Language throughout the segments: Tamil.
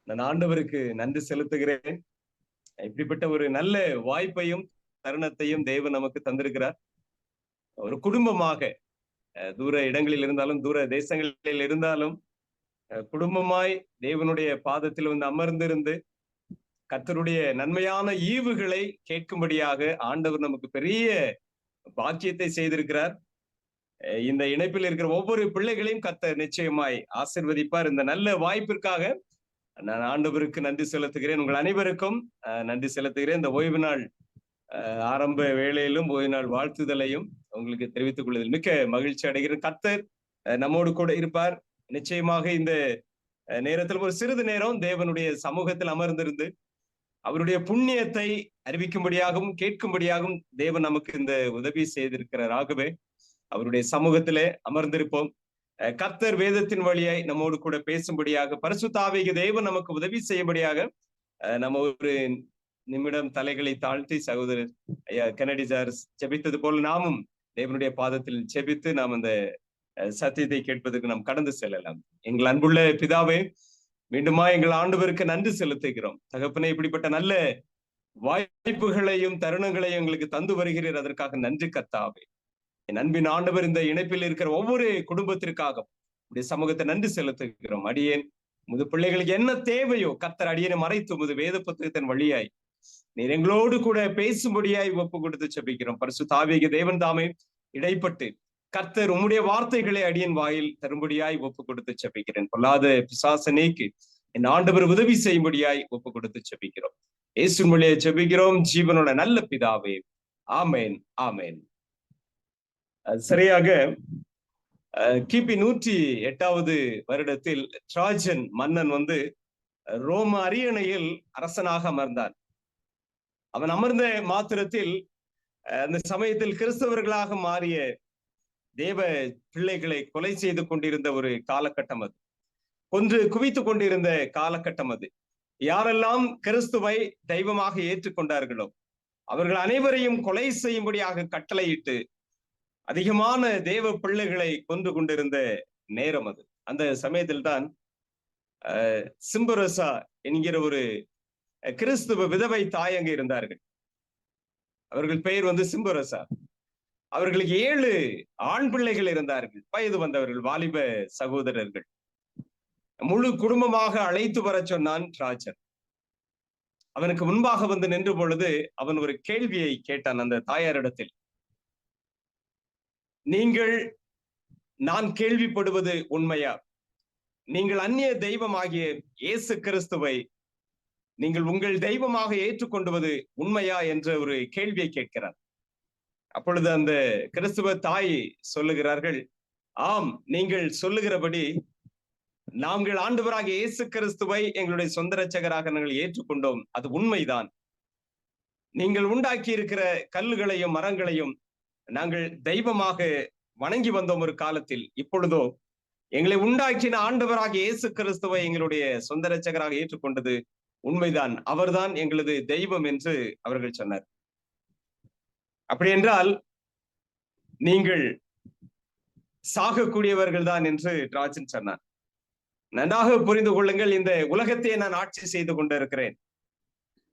நான் ஆண்டவருக்கு நன்றி செலுத்துகிறேன். இப்படிப்பட்ட ஒரு நல்ல வாய்ப்பையும் தருணத்தையும் தேவன் நமக்கு தந்திருக்கிறார். ஒரு குடும்பமாக தூர இடங்களில் இருந்தாலும் தூர தேசங்களில் இருந்தாலும் குடும்பமாய் தேவனுடைய பாதத்தில் வந்து அமர்ந்திருந்து கர்த்தருடைய நன்மையான ஈவுகளை கேட்கும்படியாக ஆண்டவர் நமக்கு பெரிய பாக்கியத்தை செய்திருக்கிறார். இந்த இணைப்பில் இருக்கிற ஒவ்வொரு பிள்ளைகளையும் கர்த்தர் நிச்சயமாய் ஆசீர்வதிப்பார். இந்த நல்ல வாய்ப்பிற்காக நான் ஆண்டவருக்கு நன்றி செலுத்துகிறேன். உங்கள் அனைவருக்கும் நன்றி செலுத்துகிறேன். இந்த ஓய்வு நாள் ஆரம்ப வேளையிலும் ஓய்வு நாள் வாழ்த்துதலையும் உங்களுக்கு தெரிவித்துக் கொள்வதில் மிக்க மகிழ்ச்சி அடைகிறேன். கர்த்தர் நம்மோடு கூட இருப்பார். நிச்சயமாக இந்த நேரத்தில் ஒரு சிறிது நேரம் தேவனுடைய சமூகத்தில் அமர்ந்திருந்து அவருடைய புண்ணியத்தை அறிவிக்கும்படியாகவும் கேட்கும்படியாகவும் தேவன் நமக்கு இந்த உதவி செய்திருக்கிறார். ஆகவே அவருடைய சமூகத்திலே அமர்ந்திருப்போம். கர்த்தர் வேதத்தின் வழியாய் நம்மோடு கூட பேசும்படியாக பரிசுத்த ஆவியாக தேவன் நமக்கு உதவி செய்யும்படியாக நம்ம ஒரு நிமிடம் தலைகளை தாழ்த்தி சகோதரர் ஐயா கென்னடி சார் ஜெபித்தது போல நாமும் தேவனுடைய பாதத்தில் ஜெபித்து நாம் அந்த சத்தியத்தை கேட்பதற்கு நாம் கடந்து செல்லலாம். எங்கள் அன்புள்ள பிதாவே, மீண்டுமா எங்கள் ஆண்டவருக்கு நன்றி செலுத்துகிறோம். தகப்பனே, இப்படிப்பட்ட நல்ல வாய்ப்புகளையும் தருணங்களையும் எங்களுக்கு தந்து வருகிறீர். அதற்காக நன்றி கர்த்தாவே. என் அன்பின் ஆண்டவர், இந்த இணைப்பில் இருக்கிற ஒவ்வொரு குடும்பத்திற்காக இப்படி சமூகத்தை நன்றி செலுத்துகிறோம். அடியேன் முது பிள்ளைகளுக்கு என்ன தேவையோ கர்த்தர் அடியேனை மறைத்து முது வேத புத்தகத்தின் வழியாய் நீர் எங்களோடு கூட பேசும்படியாய் ஒப்பு கொடுத்து செபிக்கிறோம். பரிசுத்த ஆவியாக தேவன் தாமே இடைப்பட்டு கர்த்தர் உம்முடைய வார்த்தைகளை அடியன் வாயில் தரும்படியாய் ஒப்பு கொடுத்து செபிக்கிறேன். பொல்லாத பிசாச நீக்கி என் ஆண்டவர் உதவி செய்யும்படியாய் ஒப்பு கொடுத்து செபிக்கிறோம். இயேசுவின் வழியாய் செபிக்கிறோம் ஜீவனோட நல்ல பிதாவே. ஆமேன், ஆமேன். சரியாக கிபி 108வது வருடத்தில் ட்ராஜன் மன்னன் வந்து ரோம அரியணையில் அரசனாக அமர்ந்தான். அவன் அமர்ந்த மாத்திரத்தில் அந்த சமயத்தில் கிறிஸ்தவர்களாக மாறிய தேவ பிள்ளைகளை கொலை செய்து கொண்டிருந்த ஒரு காலகட்டம் அது. கொன்று குவித்துக் கொண்டிருந்த காலகட்டம் அது. யாரெல்லாம் கிறிஸ்துவை தெய்வமாக ஏற்றுக்கொண்டார்களோ அவர்கள் அனைவரையும் கொலை செய்யும்படியாக கட்டளையிட்டு அதிகமான தேவ பிள்ளைகளை கொன்று கொண்டிருந்த நேரம் அது. அந்த சமயத்தில் தான் சிம்பரசா என்கிற ஒரு கிறிஸ்துவ விதவை தாய் அங்கு இருந்தார்கள். அவர்கள் பெயர் வந்து சிம்பரசா. அவர்களுக்கு 7 ஆண் பிள்ளைகள் இருந்தார்கள். வயது வந்தவர்கள், வாலிப சகோதரர்கள். முழு குடும்பமாக அழைத்து வர சொன்னான் ராஜன். அவனுக்கு முன்பாக வந்து நின்ற பொழுது அவன் ஒரு கேள்வியை கேட்டான் அந்த தாயாரிடத்தில். நீங்கள் நான் கேள்விப்படுவது உண்மையா? நீங்கள் அந்நிய தெய்வமாகிய இயேசு கிறிஸ்துவை நீங்கள் உங்கள் தெய்வமாக ஏற்றுக்கொண்டுவது உண்மையா என்ற ஒரு கேள்வியை கேட்கிறார். அப்பொழுது அந்த கிறிஸ்துவ தாய் சொல்லுகிறார்கள், ஆம், நீங்கள் சொல்லுகிறபடி நாங்கள் ஆண்டவராக இயேசு கிறிஸ்துவை எங்களுடைய சொந்த இரட்சகராக நாங்கள் ஏற்றுக்கொண்டோம். அது உண்மைதான். நீங்கள் உண்டாக்கி இருக்கிற கல்லுகளையும் மரங்களையும் நாங்கள் தெய்வமாக வணங்கி வந்தோம் ஒரு காலத்தில். இப்பொழுதோ எங்களை உண்டாக்கின ஆண்டவராக இயேசு கிறிஸ்துவை எங்களுடைய சொந்த இரட்சகராக ஏற்றுக்கொண்டது உண்மைதான். அவர்தான் எங்களது தெய்வம் என்று அவர்கள் சொன்னார். அப்படி என்றால் நீங்கள் சாகக்கூடியவர்கள் தான் என்று ராஜன் சொன்னார். நன்றாக புரிந்து கொள்ளுங்கள், இந்த உலகத்தையே நான் ஆட்சி செய்து கொண்டிருக்கிறேன்.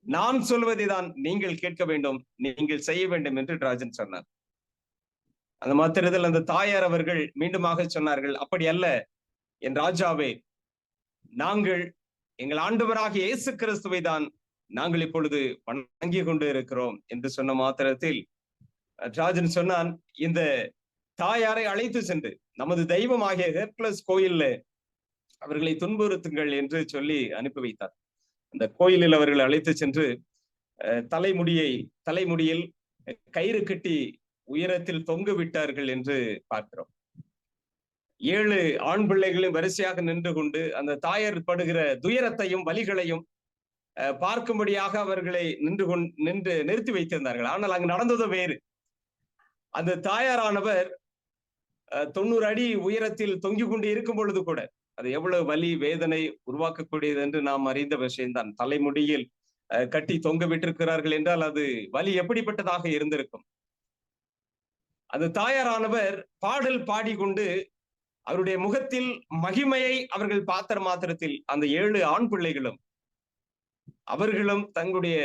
நான் சொல்வதை தான் நீங்கள் கேட்க வேண்டும், நீங்கள் செய்ய வேண்டும் என்று ராஜன் சொன்னார். அந்த மாத்திரத்தில் அந்த தாயார் அவர்கள் மீண்டுமாக சொன்னார்கள், அப்படி அல்ல என் ராஜாவே, நாங்கள் எங்கள் ஆண்டவராக இயேசு கிறிஸ்துவை தான் நாங்கள் இப்பொழுது வணங்கி கொண்டு இருக்கிறோம் என்று சொன்ன மாத்திரத்தில் ராஜன் சொன்னான், இந்த தாயாரை அழைத்து சென்று நமது தெய்வமாகிய ஹெர்குலஸ் கோயில்ல அவர்களை துன்புறுத்துங்கள் என்று சொல்லி அனுப்பி வைத்தார். அந்த கோயிலில் அவர்களை அழைத்து சென்று தலைமுடியில் கயிறு கட்டி உயரத்தில் தொங்க விட்டார்கள் என்று பார்க்கிறோம். 7 ஆண் பிள்ளைகளையும் வரிசையாக நின்று கொண்டு அந்த தாயார் படுகிற துயரத்தையும் வலிகளையும் பார்க்கும்படியாக அவர்களை நின்று நிறுத்தி வைத்திருந்தார்கள். ஆனால் அங்கு நடந்ததோ வேறு. அந்த தாயாரானவர் 90 அடி உயரத்தில் தொங்கிக் கொண்டு இருக்கும் பொழுது கூட அது எவ்வளவு வலி வேதனை உருவாக்கக்கூடியது என்று நாம் அறிந்த விஷயம்தான். தலைமுடியில் கட்டி தொங்க விட்டிருக்கிறார்கள் என்றால் அது வலி எப்படிப்பட்டதாக இருந்திருக்கும். அந்த தாயாரானவர் பாடல் பாடிக்கொண்டு அவருடைய முகத்தில் மகிமையை அவர்கள் பார்த்த மாத்திரத்தில் அந்த 7 ஆண் பிள்ளைகளும் அவர்களும் தங்களுடைய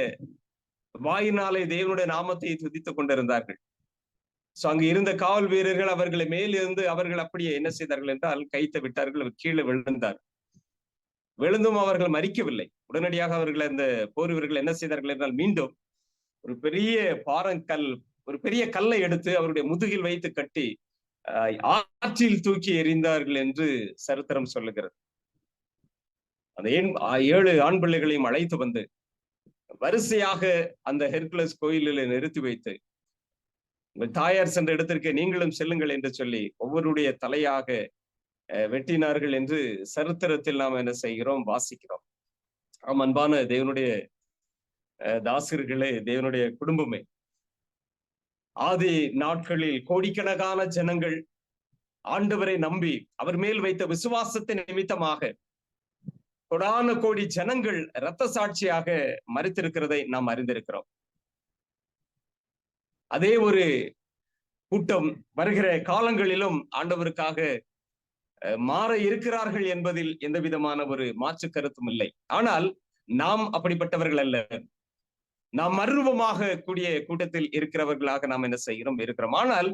வாயினாலே தேவனுடைய நாமத்தை துதித்துக் கொண்டிருந்தார்கள். அங்கு இருந்த காவல் வீரர்கள் அவர்களை மேலிருந்து அவர்கள் அப்படியே என்ன செய்தார்கள் என்றால் கைத்து விட்டார்கள். அவர் கீழே விழுந்தார். விழுந்தும் அவர்கள் மறிக்கவில்லை. உடனடியாக அவர்கள் அந்த போர் வீரர்கள் என்ன செய்தார்கள் என்றால் மீண்டும் ஒரு பெரிய பாறங்கல், ஒரு பெரிய கல்லை எடுத்து அவருடைய முதுகில் வைத்து கட்டி ஆற்றில் தூக்கி எறிந்தார்கள் என்று சரித்திரம் சொல்லுகிறது. அந்த 7 ஆண் பிள்ளைகளையும் அழைத்து வந்து வரிசையாக அந்த ஹெர்குலஸ் கோயிலில் நிறுத்தி வைத்து, உங்கள் தாயார் சென்ற இடத்திற்கு நீங்களும் செல்லுங்கள் என்று சொல்லி ஒவ்வொருடைய தலையாக வெட்டினார்கள் என்று சரித்திரத்தில் நாம் என்ன செய்கிறோம், வாசிக்கிறோம். அன்பான தேவனுடைய தாசர்களே, தேவனுடைய குடும்பமே, ஆதி நாட்களில் கோடிக்கணக்கான ஜனங்கள் ஆண்டவரை நம்பி அவர் மேல் வைத்த விசுவாசத்தின் நிமித்தமாக கோடான கோடி ஜனங்கள் இரத்த சாட்சியாக மரித்திருக்கிறதை நாம் அறிந்திருக்கிறோம். அதே ஒரு கூட்டம் வருகிற காலங்களிலும் ஆண்டவருக்காக மாற இருக்கிறார்கள் என்பதில் எந்த விதமான ஒரு மாற்று கருத்தும் இல்லை. ஆனால் நாம் அப்படிப்பட்டவர்கள் அல்ல. நாம் மர்வமாக கூடிய கூட்டத்தில் இருக்கிறவர்களாக நாம் என்ன செய்கிறோம், இருக்கிறோம். ஆனால்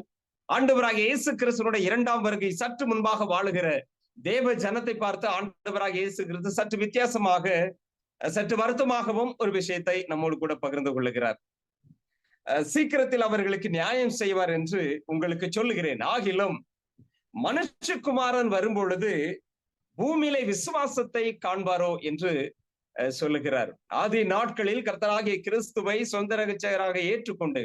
ஆண்டவராக இயேசு கிறிஸ்துவினுடைய 2ஆம் வருகை சற்று முன்பாக வாழுகிற தேவ ஜனத்தை பார்த்து ஆண்டவராக இயேசு கிறிஸ்து சற்று வித்தியாசமாக, சற்று வருத்தமாகவும் ஒரு விஷயத்தை நம்மோடு கூட பகிர்ந்து கொள்ளுகிறார். சீக்கிரத்தில் அவர்களுக்கு நியாயம் செய்வார் என்று உங்களுக்கு சொல்லுகிறேன். ஆகிலும் மனுஷகுமாரன் வரும்பொழுது பூமியிலே விசுவாசத்தை காண்பாரோ என்று சொல்லுகிறார். ஆதி நாட்களில் கர்த்தராகிய கிறிஸ்துவை சொந்த ரட்சகராக ஏற்றுக்கொண்டு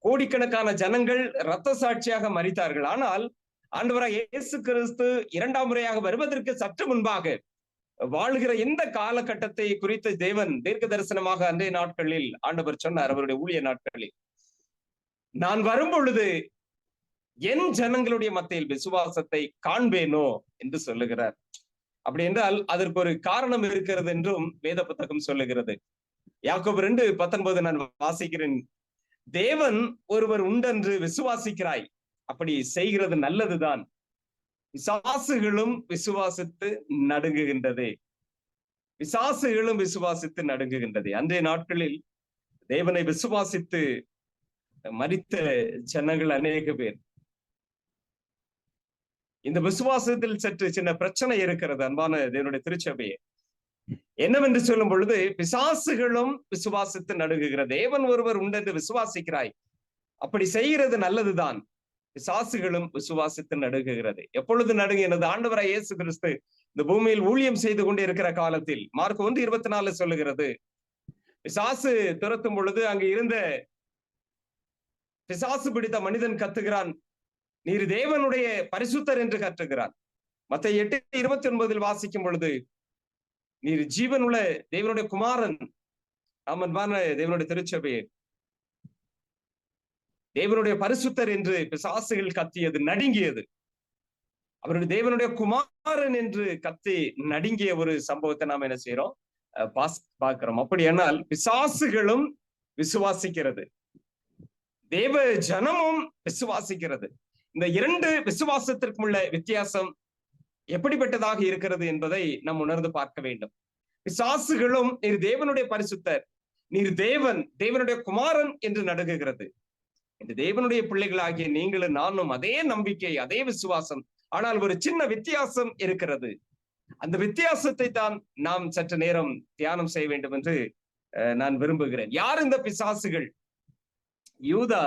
கோடிக்கணக்கான ஜனங்கள் இரத்த சாட்சியாக மரித்தார்கள். ஆனால் ஆண்டவராக இயேசு கிறிஸ்து 2ஆம் முறையாக வருவதற்கு சற்று முன்பாக வாழ்கிற இந்த காலகட்டத்தை குறித்து தேவன் தீர்க்க தரிசனமாக அன்றைய நாட்களில் ஆண்டவர் சொன்னார். அவருடைய ஊழிய நாட்களில், நான் வரும்பொழுது என் ஜனங்களுடைய மத்தியில் விசுவாசத்தை காண்பேனோ என்று சொல்லுகிறார். அப்படி என்றால் அதற்கு ஒரு காரணம் இருக்கிறது என்றும் வேத புத்தகம் சொல்லுகிறது. யாக்கோபு 2:19 நான் வாசிக்கிறேன். தேவன் ஒருவர் உண்டென்று விசுவாசிக்கிறாய், அப்படி செய்கிறது நல்லதுதான். பிசாசுகளும் விசுவாசித்து நடுங்குகின்றதே. பிசாசுகளும் விசுவாசித்து நடுங்குகின்றதே. அன்றைய நாட்களில் தேவனை விசுவாசித்து மரித்த ஜனங்கள் அநேக பேர். இந்த விசுவாசத்தில் சற்று சின்ன பிரச்சனை இருக்கிறது. அன்பான தேவனுடைய திருச்சபையே, என்னவென்று சொல்லும் பொழுது, பிசாசுகளும் விசுவாசித்து நடுங்குகிற தேவன் ஒருவர் உண்டென்று விசுவாசிக்கிறாய், அப்படி செய்கிறது நல்லதுதான். பிசாசுகளும் விசுவாசித்து நடுங்குகிறது. எப்பொழுது நடுங்குகிறது? ஆண்டவராய் இயேசு கிறிஸ்து இந்த பூமியில் ஊழியம் செய்து கொண்டு இருக்கிற காலத்தில். மார்க் 1:24 சொல்லுகிறது, பிசாசு துரத்தும் பொழுது அங்கு இருந்த பிசாசு பிடித்த மனிதன் கத்துகிறான், நீர் தேவனுடைய பரிசுத்தர் என்று கற்றுகிறான். மத்தேயு 8:29 வாசிக்கும் பொழுது, நீர் ஜீவனுள்ள தேவனுடைய குமாரன். அன்பான தேவனுடைய திருச்சபையே, தேவனுடைய பரிசுத்தர் என்று பிசாசுகள் கத்தியது, நடுங்கியது. அவருடைய தேவனுடைய குமாரன் என்று கத்தி நடுங்கிய ஒரு சம்பவத்தை நாம் என்ன செய்யறோம், பார்க்கிறோம். அப்படியானால் பிசாசுகளும் விசுவாசிக்கிறது, தேவ ஜனமும் விசுவாசிக்கிறது. இந்த 2 விசுவாசத்திற்கும் உள்ள வித்தியாசம் எப்படிப்பட்டதாக இருக்கிறது என்பதை நாம் உணர்ந்து பார்க்க வேண்டும். பிசாசுகளும் நீர் தேவனுடைய பரிசுத்தர், நீர் தேவனுடைய குமாரன் என்று நடுங்குகிறது. இந்த தேவனுடைய பிள்ளைகளாகிய நீங்களும் நானும் அதே நம்பிக்கை, அதே விசுவாசம். ஆனால் ஒரு சின்ன வித்தியாசம் இருக்கிறது. அந்த வித்தியாசத்தை தான் நாம் சற்று நேரம் தியானம் செய்ய வேண்டும் என்று நான் விரும்புகிறேன். யார் இந்த பிசாசுகள்? யூதா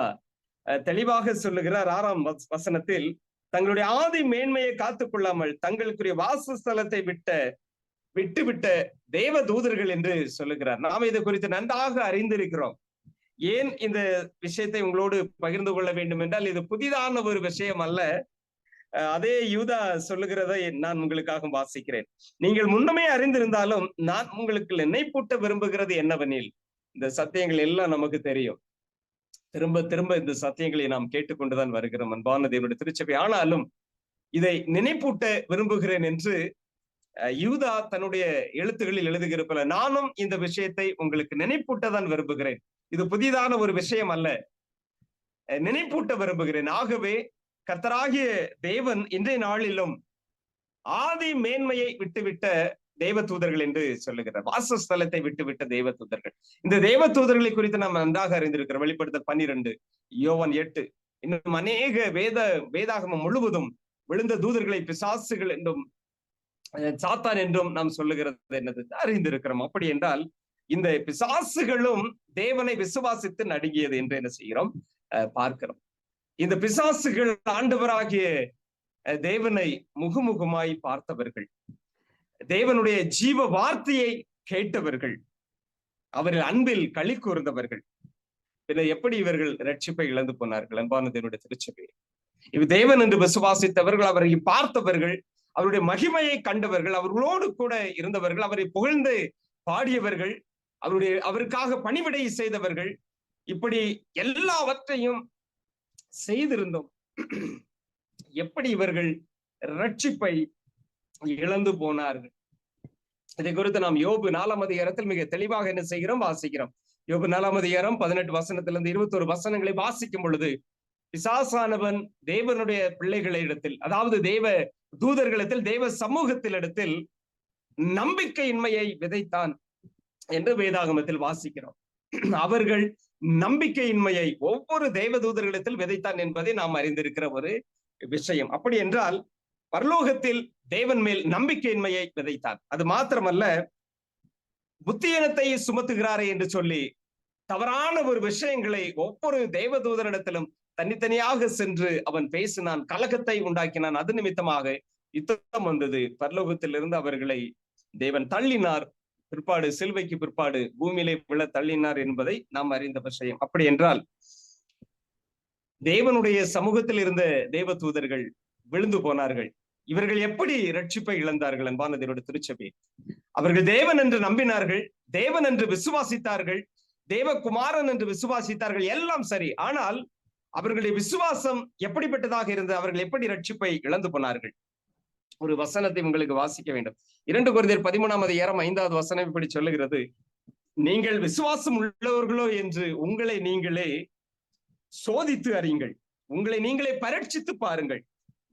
தெளிவாக சொல்லுகிறார் 6ஆம் வசனத்தில், தங்களுடைய ஆதி மேன்மையை காத்துக் கொள்ளாமல் தங்களுக்குரிய வாசஸ்தலத்தை விட்டுவிட்ட தேவ தூதர்கள் என்று சொல்லுகிறார். நாம் இது குறித்து நன்றாக அறிந்திருக்கிறோம். ஏன் இந்த விஷயத்தை உங்களோடு பகிர்ந்து கொள்ள வேண்டும் என்றால், இது புதிதான ஒரு விஷயம் அல்ல. அதே யூதா சொல்லுகிறதை நான் உங்களுக்காக வாசிக்கிறேன். நீங்கள் முன்னமே அறிந்திருந்தாலும் நான் உங்களுக்கு நினைப்பூட்ட விரும்புகிறது என்னவெனில், இந்த சத்தியங்கள் எல்லாம் நமக்கு தெரியும். திரும்ப திரும்ப இந்த சத்தியங்களை நாம் கேட்டுக்கொண்டுதான் வருகிறோம் அன்பான தேவனுடைய திருச்சபை. ஆனாலும் இதை நினைப்பூட்ட விரும்புகிறேன் என்று யூதா தன்னுடைய எழுத்துகளில் எழுதுகிறப்பல, நானும் இந்த விஷயத்தை உங்களுக்கு நினைப்பூட்டதான் விரும்புகிறேன். இது புதிதான ஒரு விஷயம் அல்ல, நினைப்பூட்ட விரும்புகிறேன். ஆகவே கர்த்தராகிய தேவன் இன்றைய நாளிலும் ஆதி மேன்மையை விட்டுவிட்ட தேவ தூதர்கள் என்று சொல்லுகிறார். வாசஸ்தலத்தை விட்டுவிட்ட தேவ தூதர்கள். இந்த தேவ தூதர்களை குறித்து நாம் நன்றாக அறிந்திருக்கிறோம். வெளிப்படுத்தல் 12, யோவான் 8, இன்னும் அநேக வேதாகமம் முழுவதும் விழுந்த தூதர்களை பிசாசுகள் என்றும் சாத்தான் என்றும் நாம் சொல்லுகிறது என்னது அறிந்திருக்கிறோம். அப்படி என்றால் இந்த பிசாசுகளும் தேவனை விசுவாசித்து நடுங்கியது என்று என்ன செய்கிறோம் பார்க்கிறோம். இந்த பிசாசுகள் ஆண்டவராகிய தேவனை முகமுகமாய் பார்த்தவர்கள், தேவனுடைய ஜீவ வார்த்தையை கேட்டவர்கள், அவர்கள் அன்பில் களி கூர்ந்தவர்கள். பின்ன எப்படி இவர்கள் ரட்சிப்பை இழந்து போனார்கள்? அன்பான தேவனுடைய திருச்சபை, இவ் தேவன் என்று விசுவாசித்தவர்கள், அவரை பார்த்தவர்கள், அவருடைய மகிமையை கண்டவர்கள், அவர்களோடு கூட இருந்தவர்கள், அவரை புகழ்ந்து பாடியவர்கள், அவருக்காக பணிவிடை செய்தவர்கள், இப்படி எல்லாவற்றையும் செய்திருந்தோம். எப்படி இவர்கள் ரட்சிப்பை இழந்து போனார்கள்? இதை குறித்து நாம் யோபு 4ஆம் அதிகாரத்தில் மிக தெளிவாக என்ன செய்கிறோம் வாசிக்கிறோம். யோபு 4ஆம் அதிகாரம் 18 வசனத்திலிருந்து 21 வசனங்களை வாசிக்கும் பொழுது, பிசாசானவன் தேவனுடைய பிள்ளைகளிடத்தில், அதாவது தேவ தூதர்களிடத்தில், தேவ சமூகத்திலிடத்தில் நம்பிக்கையின்மையை விதைத்தான் என்று வேதாகமத்தில் வாசிக்கிறோம். அவர்கள் நம்பிக்கையின்மையை ஒவ்வொரு தேவ தூதர்களிடத்தில் விதைத்தான் என்பதை நாம் அறிந்திருக்கிற ஒரு விஷயம். அப்படி என்றால் பரலோகத்தில் தேவன் மேல் நம்பிக்கையின்மையை விதைத்தான். அது மாத்திரமல்ல, புத்தியீனத்தை சுமத்துகிறாரே என்று சொல்லி தவறான ஒரு விஷயங்களை ஒவ்வொரு தேவ தூதரிடத்திலும் தனித்தனியாக சென்று அவன் பேசினான், கலகத்தை உண்டாக்கினான். அது நிமித்தமாக யுத்தம் வந்தது. பரலோகத்திலிருந்து அவர்களை தேவன் தள்ளினார். பிற்பாடு சிலுவைக்கு பிற்பாடு பூமியிலே விழ தள்ளினார் என்பதை நாம் அறிந்த விஷயம். அப்படி என்றால் தேவனுடைய சமூகத்தில் இருந்த தேவ தூதர்கள் விழுந்து போனார்கள். இவர்கள் எப்படி ரட்சிப்பை இழந்தார்கள்? அன்பான தேவனுடைய திருச்சபை, அவர்கள் தேவன் என்று நம்பினார்கள், தேவன் என்று விசுவாசித்தார்கள், தேவகுமாரன் என்று விசுவாசித்தார்கள், எல்லாம் சரி. ஆனால் அவர்களுடைய விசுவாசம் எப்படிப்பட்டதாக இருந்தது? அவர்கள் எப்படி ரட்சிப்பை இழந்து போனார்கள்? ஒரு வசனத்தை உங்களுக்கு வாசிக்க வேண்டும். 2 கொரிந்தியர் 13ஆம் அதிகாரம் 5வது வசனம் இப்படி சொல்லுகிறது, நீங்கள் விசுவாசம் உள்ளவர்களோ என்று உங்களை நீங்களே சோதித்து அறியுங்கள், உங்களை நீங்களே பரீட்சித்து பாருங்கள்,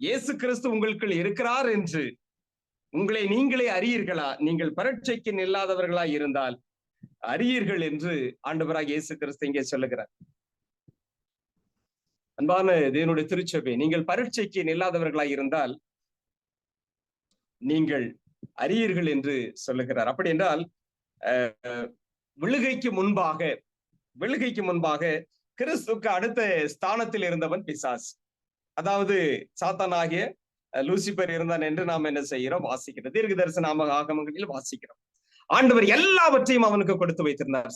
இயேசு கிறிஸ்து உங்களுக்குள் இருக்கிறார் என்று உங்களை நீங்களே அறியீர்களா? நீங்கள் பரீட்சைக்கு நில்லாதவர்களாய் இருந்தால் அறியீர்கள் என்று ஆண்டவராக இயேசு கிறிஸ்து இங்கே சொல்லுகிறார். அன்பான தேவனுடைய திருச்சபை, நீங்கள் பரீட்சைக்கு நில்லாதவர்களாய் இருந்தால் நீங்கள் அறியீர்கள் என்று சொல்லுகிறார். அப்படி என்றால் விழுகைக்கு முன்பாக கிறிஸ்துக்கு அடுத்த ஸ்தானத்தில் இருந்தவன் பிசாஸ், அதாவது சாத்தானாகிய லூசிபர் இருந்தான் என்று நாம் என்ன செய்கிறோம் வாசிக்கிறோம். தீர்க்க தரிசன ஆகமங்களில் வாசிக்கிறோம். ஆண்டவர் எல்லாவற்றையும் அவனுக்கு கொடுத்து வைத்திருந்தார்.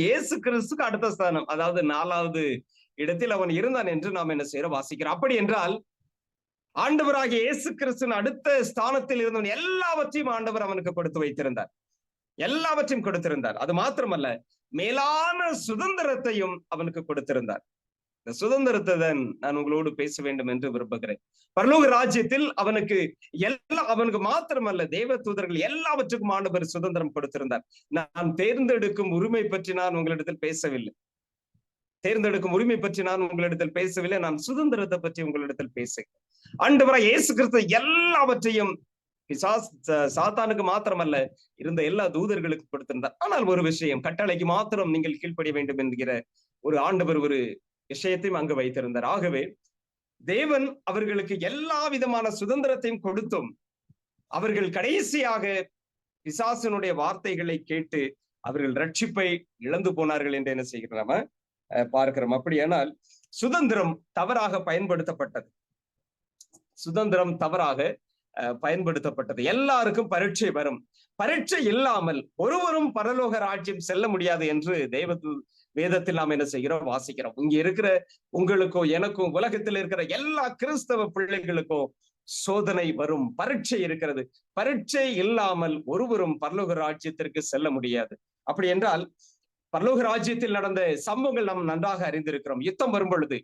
இயேசு கிறிஸ்துக்கு அடுத்த ஸ்தானம், அதாவது 4வது இடத்தில் அவன் இருந்தான் என்று நாம் என்ன செய்யறோம் வாசிக்கிறோம். அப்படி என்றால் ஆண்டவராகிய இயேசு கிறிஸ்துவின் அடுத்த ஸ்தானத்தில் இருந்தவன் எல்லாவற்றையும் ஆண்டவர் அவனுக்கு கொடுத்து வைத்திருந்தார், எல்லாவற்றையும் கொடுத்திருந்தார். அது மாத்திரமல்ல, மேலான சுதந்திரத்தையும் அவனுக்கு கொடுத்திருந்தார். இந்த சுதந்திரத்தை தான் நான் உங்களோடு பேச வேண்டும் என்று விரும்புகிறேன். பரலோக ராஜ்யத்தில் அவனுக்கு மாத்திரமல்ல, தேவ தூதர்கள் எல்லாவற்றுக்கும் ஆண்டவர் சுதந்திரம் கொடுத்திருந்தார். நான் தேர்ந்தெடுக்கும் உரிமை பற்றி நான் உங்களிடத்தில் பேசவில்லை. நான் சுதந்திரத்தை பற்றி உங்களிடத்தில் பேசுகிறேன். ஆண்டவராய் இயேசு கிறிஸ்து எல்லாவற்றையும் சாத்தானுக்கு மாத்திரமல்ல, இருந்த எல்லா தூதர்களுக்கு கொடுத்திருந்தார். ஆனால் ஒரு விஷயம், கட்டளைக்கு மாத்திரம் நீங்கள் கீழ்ப்படிய வேண்டும் என்கிற ஒரு ஆண்டவர் ஒரு விஷயத்தையும் அங்கு வைத்திருந்தார். ஆகவே தேவன் அவர்களுக்கு எல்லா விதமான சுதந்திரத்தையும் கொடுத்தும் அவர்கள் கடைசியாக பிசாசனுடைய வார்த்தைகளை கேட்டு அவர்கள் ரட்சிப்பை இழந்து போனார்கள் என்று என்ன செய்கிறோம் நாம பார்க்கிறோம். அப்படியானால் சுதந்திரம் தவறாக பயன்படுத்தப்பட்டது. எல்லாருக்கும் பரீட்சை வரும். பரீட்சை இல்லாமல் ஒருவரும் பரலோக ராஜ்யம் செல்ல முடியாது என்று வேதத்தில் நாம் என்ன செய்கிறோம் வாசிக்கிறோம். இங்க இருக்கிற உங்களுக்கோ எனக்கும் உலகத்தில் இருக்கிற எல்லா கிறிஸ்தவ பிள்ளைகளுக்கோ சோதனை வரும், பரீட்சை இருக்கிறது. பரீட்சை இல்லாமல் ஒருவரும் பரலோக ராஜ்யத்திற்கு செல்ல முடியாது. அப்படி என்றால் பரலோக ராஜ்யத்தில் நடந்த சம்பவங்கள் நாம் நன்றாக அறிந்திருக்கிறோம். யுத்தம் வரும் பொழுது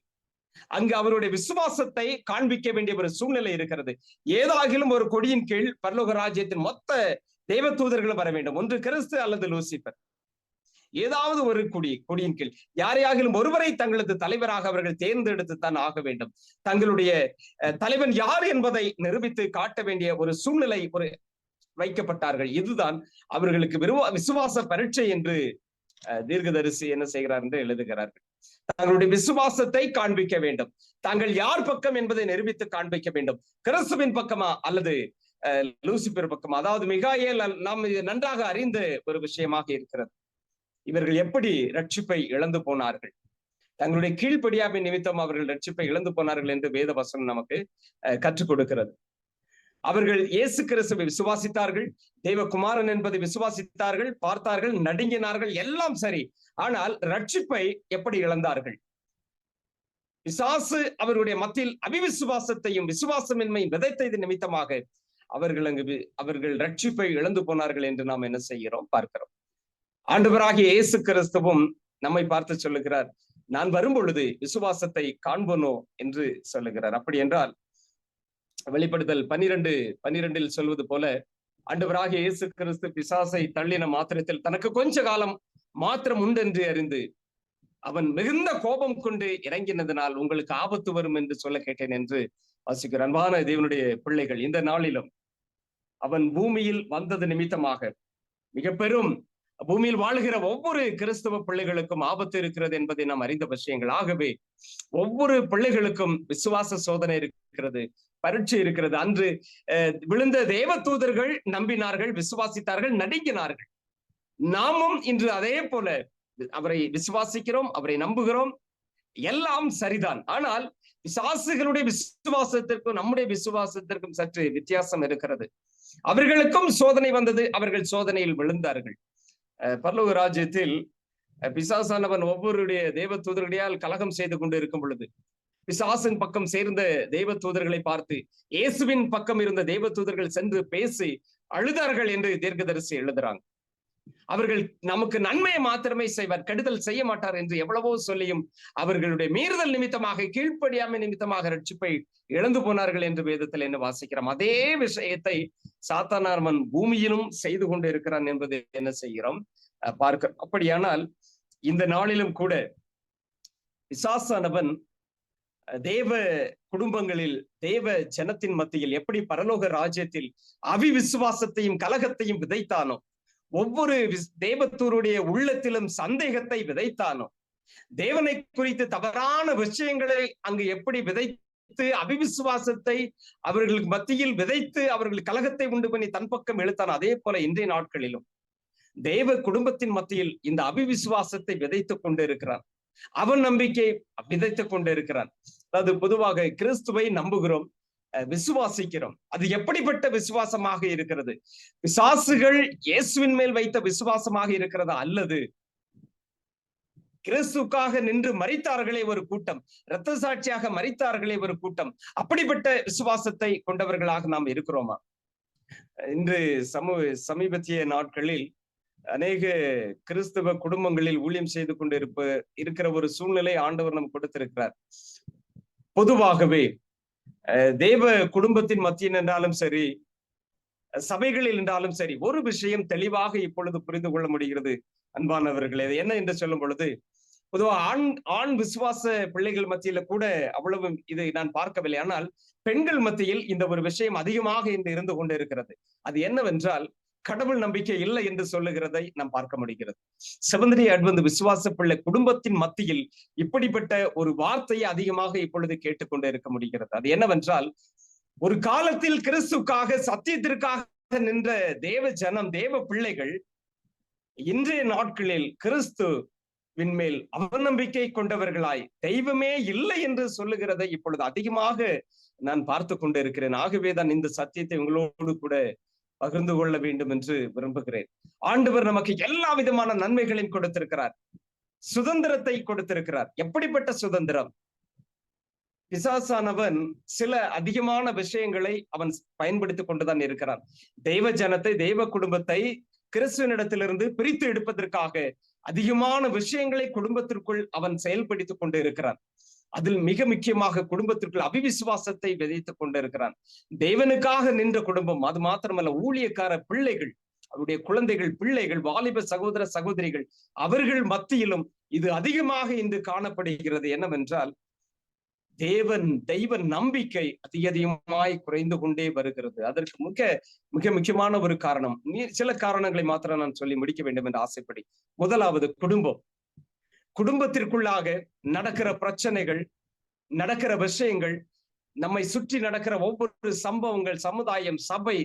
அங்கு அவருடைய விசுவாசத்தை காண்பிக்க வேண்டிய ஒரு சூழ்நிலை இருக்கிறது. ஏதாகிலும் ஒரு கொடியின் கீழ் பரலோக ராஜ்யத்தின் மொத்த தேவ தூதர்களும் வர வேண்டும். ஒன்று கிறிஸ்து அல்லது லூசிபர். ஏதாவது ஒரு கொடியின் கீழ் யாரையாகிலும் ஒருவரை தங்களது தலைவராக அவர்கள் தேர்ந்தெடுத்து தான் ஆக வேண்டும். தங்களுடைய தலைவன் யார் என்பதை நிரூபித்து காட்ட வேண்டிய ஒரு சூழ்நிலை வைக்கப்பட்டார்கள். இதுதான் அவர்களுக்கு விசுவாச பரீட்சை என்று தீர்க்கதரிசி என்ன செய்கிறார் என்று எழுதுகிறார்கள். தங்களுடைய விசுவாசத்தை காண்பிக்க வேண்டும். தாங்கள் யார் பக்கம் என்பதை நிரூபித்து காண்பிக்க வேண்டும். கிறிஸ்துவின் பக்கமா அல்லது லூசிபர் பக்கமா? அதாவது மிகாயேல் நாம் நன்றாக அறிந்த ஒரு விஷயமாக இருக்கிறது. இவர்கள் எப்படி ரட்சிப்பை இழந்து போனார்கள்? தங்களுடைய கீழ்ப்படியாமை நிமித்தம் அவர்கள் ரட்சிப்பை இழந்து போனார்கள் என்று வேத வசனம் நமக்கு கற்றுக் கொடுக்கிறது. அவர்கள் இயேசு கிறிஸ்துவை விசுவாசித்தார்கள், தேவகுமாரன் என்பதை விசுவாசித்தார்கள், பார்த்தார்கள், நடுங்கினார்கள், எல்லாம் சரி. ஆனால் ரட்சிப்பை எப்படி இழந்தார்கள்? பிசாசு அவருடைய மத்தியில் அவிவிசுவாசத்தையும் விசுவாசமின்மையும் விதைத்தது நிமித்தமாக அவர்கள் ரட்சிப்பை இழந்து போனார்கள் என்று நாம் என்ன செய்கிறோம் பார்க்கிறோம். ஆண்டவராகிய இயேசு கிறிஸ்துவும் நம்மை பார்த்து சொல்லுகிறார், நான் வரும் பொழுது விசுவாசத்தை காண்பனோ என்று சொல்லுகிறார். அப்படி என்றால் வெளிப்படுத்தல் 12:12 சொல்வது போல ஆண்டவராகிய இயேசு கிறிஸ்து பிசாசை தள்ளின மாத்திரத்தில் தனக்கு கொஞ்ச காலம் மாத்திரம் உண்டு என்று அறிந்து அவன் மிகுந்த கோபம் கொண்டு இறங்கினதனால் உங்களுக்கு ஆபத்து வரும் என்று சொல்ல கேட்டேன் என்று வாசிக்கிற அன்பான தேவனுடைய பிள்ளைகள், இந்த நாளிலும் அவன் பூமியில் வந்தது நிமித்தமாக மிக பெரும் பூமியில் வாழ்கிற ஒவ்வொரு கிறிஸ்தவ பிள்ளைகளுக்கும் ஆபத்து இருக்கிறது என்பதை நாம் அறிந்த விஷயங்கள். ஆகவே ஒவ்வொரு பிள்ளைகளுக்கும் விசுவாச சோதனை இருக்கிறது, பரீட்சை இருக்கிறது. அன்று விழுந்த தேவ தூதர்கள் நம்பினார்கள், விசுவாசித்தார்கள், நடுங்கினார்கள். நாமும் இன்று அதே போல அவரை விசுவாசிக்கிறோம், அவரை நம்புகிறோம், எல்லாம் சரிதான். ஆனால் பிசாசுகளுடைய விசுவாசத்திற்கும் நம்முடைய விசுவாசத்திற்கும் சற்று வித்தியாசம் இருக்கிறது. அவர்களுக்கும் சோதனை வந்தது, அவர்கள் சோதனையில் விழுந்தார்கள். பரலோக ராஜ்யத்தில் பிசாசானவன் ஒவ்வொருடைய தேவ தூதர்களால் கலகம் செய்து கொண்டு இருக்கும் பொழுது பிசாசின் பக்கம் சேர்ந்த தேவ தூதர்களை பார்த்து இயேசுவின் பக்கம் இருந்த தேவ தூதர்கள் சென்று பேசி அழுதார்கள் என்று தீர்க்கதரிசி எழுதுறாங்க. அவர்கள் நமக்கு நன்மையை மாத்திரமே செய்வார், கெடுதல் செய்ய மாட்டார் என்று எவ்வளவோ சொல்லியும் அவர்களுடைய மீறுதல் நிமித்தமாக, கீழ்ப்படியாமை நிமித்தமாக ரட்சிப்பை இழந்து போனார்கள் என்று வேதத்தில் என்ன வாசிக்கிறோம். அதே விஷயத்தை சாத்தானார்மன் பூமியிலும் செய்து கொண்டு இருக்கிறான் என்பது என்ன செய்கிறோம் பார்க்கிறோம். அப்படியானால் இந்த நாளிலும் கூட பிசாசானவன் தேவ குடும்பங்களில், தேவ ஜனத்தின் மத்தியில் எப்படி பரலோக ராஜ்யத்தில் அவிவிசுவாசத்தையும் கலகத்தையும் விதைத்தானோ, ஒவ்வொரு தேவத்தூருடைய உள்ளத்திலும் சந்தேகத்தை விதைத்தானோ, தேவனை குறித்து தவறான விஷயங்களை அங்கு எப்படி விதைத்து அவிவிசுவாசத்தை அவர்களுக்கு மத்தியில் விதைத்து அவர்கள் கலகத்தை உண்டு பண்ணி தன் பக்கம் இழுத்தான், அதே போல இன்றைய நாட்களிலும் தேவ குடும்பத்தின் மத்தியில் இந்த அவிவிசுவாசத்தை விதைத்துக் கொண்டு இருக்கிறான். அவன் நம்பிக்கை விதைத்துக் கொண்டு இருக்கிறான். அதாவது பொதுவாக கிறிஸ்துவை நம்புகிறோம், விசுவாசிக்கிறோம். அது எப்படிப்பட்ட விசுவாசமாக இருக்கிறது? பிசாசுகள் இயேசுவின் மேல் வைத்த விசுவாசமாக இருக்கிறதா, அல்லது கிறிஸ்துக்காக நின்று மரித்தார்களே ஒரு கூட்டம், இரத்த சாட்சியாக மரித்தார்களே ஒரு கூட்டம், அப்படிப்பட்ட விசுவாசத்தை கொண்டவர்களாக நாம் இருக்கிறோமா? இன்று சமீபத்திய நாட்களில் அநேக கிறிஸ்தவ குடும்பங்களில் ஊழியம் செய்து கொண்டு இருக்கிற ஒரு சூழ்நிலை ஆண்டவர் நமக்கு கொடுத்திருக்கிறார். பொதுவாகவே தேவ குடும்பத்தின் மத்தியில் என்றாலும் சரி, சபைகளில் என்றாலும் சரி, ஒரு விஷயம் தெளிவாக இப்பொழுது புரிந்து கொள்ள முடிகிறது அன்பானவர்களே. என்ன என்று சொல்லும் பொழுது, பொதுவாக ஆண் விசுவாச பிள்ளைகள் மத்தியில கூட அவ்வளவு இது நான் பார்க்கவில்லை. ஆனால் பெண்கள் மத்தியில் இந்த ஒரு விஷயம் அதிகமாக இருந்து கொண்டு இருக்கிறது. அது என்னவென்றால், கடவுள் நம்பிக்கை இல்லை என்று சொல்லுகிறதை நாம் பார்க்க முடிகிறது. செவன்த் டே அட்வென்ட் விசுவாச பிள்ளை குடும்பத்தின் மத்தியில் இப்படிப்பட்ட ஒரு வார்த்தையை அதிகமாக இப்பொழுது கேட்டுக்கொண்டு இருக்க முடிகிறது. அது என்னவென்றால், ஒரு காலத்தில் கிறிஸ்துக்காக சத்தியத்திற்காக நின்ற தேவ ஜனம், தேவ பிள்ளைகள் இன்றைய நாட்களில் கிறிஸ்துவின் மேல் அவநம்பிக்கை கொண்டவர்களாய் தெய்வமே இல்லை என்று சொல்லுகிறதை இப்பொழுது அதிகமாக நான் பார்த்து கொண்டு இருக்கிறேன். ஆகவேதான் இந்த சத்தியத்தை உங்களோடு கூட பகிர்ந்து கொள்ள வேண்டும் என்று விரும்புகிறேன். ஆண்டவர் நமக்கு எல்லா விதமான நன்மைகளையும் கொடுத்திருக்கிறார், சுதந்திரத்தை கொடுத்திருக்கிறார். எப்படிப்பட்ட சுதந்திரம்? பிசாசானவன் சில அதிகமான விஷயங்களை அவன் பயன்படுத்திக் கொண்டுதான் இருக்கிறான். தெய்வ ஜனத்தை, தெய்வ குடும்பத்தை கிறிஸ்துவனிடத்திலிருந்து பிரித்து எடுப்பதற்காக அதிகமான விஷயங்களை குடும்பத்திற்குள் அவன் செயல்படுத்திக் கொண்டு இருக்கிறான். அதில் மிக முக்கியமாக குடும்பத்திற்குள் அவிவிசுவாசத்தை விதைத்துக் கொண்டிருக்கிறான். தேவனுக்காக நின்ற குடும்பம், அது மாத்திரமல்ல ஊழியக்கார பிள்ளைகள், அவருடைய குழந்தைகள், பிள்ளைகள், வாலிப சகோதர சகோதரிகள் அவர்கள் மத்தியிலும் இது அதிகமாக இன்று காணப்படுகிறது. என்னவென்றால் தெய்வ நம்பிக்கை அதிகமாய் குறைந்து கொண்டே வருகிறது. அதற்கு மிக முக்கியமான ஒரு காரணம், சில காரணங்களை மாத்திரம் நான் சொல்லி முடிக்க வேண்டும் என்று ஆசைப்படி. முதலாவது குடும்பம். குடும்பத்திற்குள்ளாக நடக்கிற பிரச்சனைகள், நடக்கிற விஷயங்கள், நம்மை சுற்றி நடக்கிற ஒவ்வொரு சம்பவங்கள், சமுதாயம், சபை,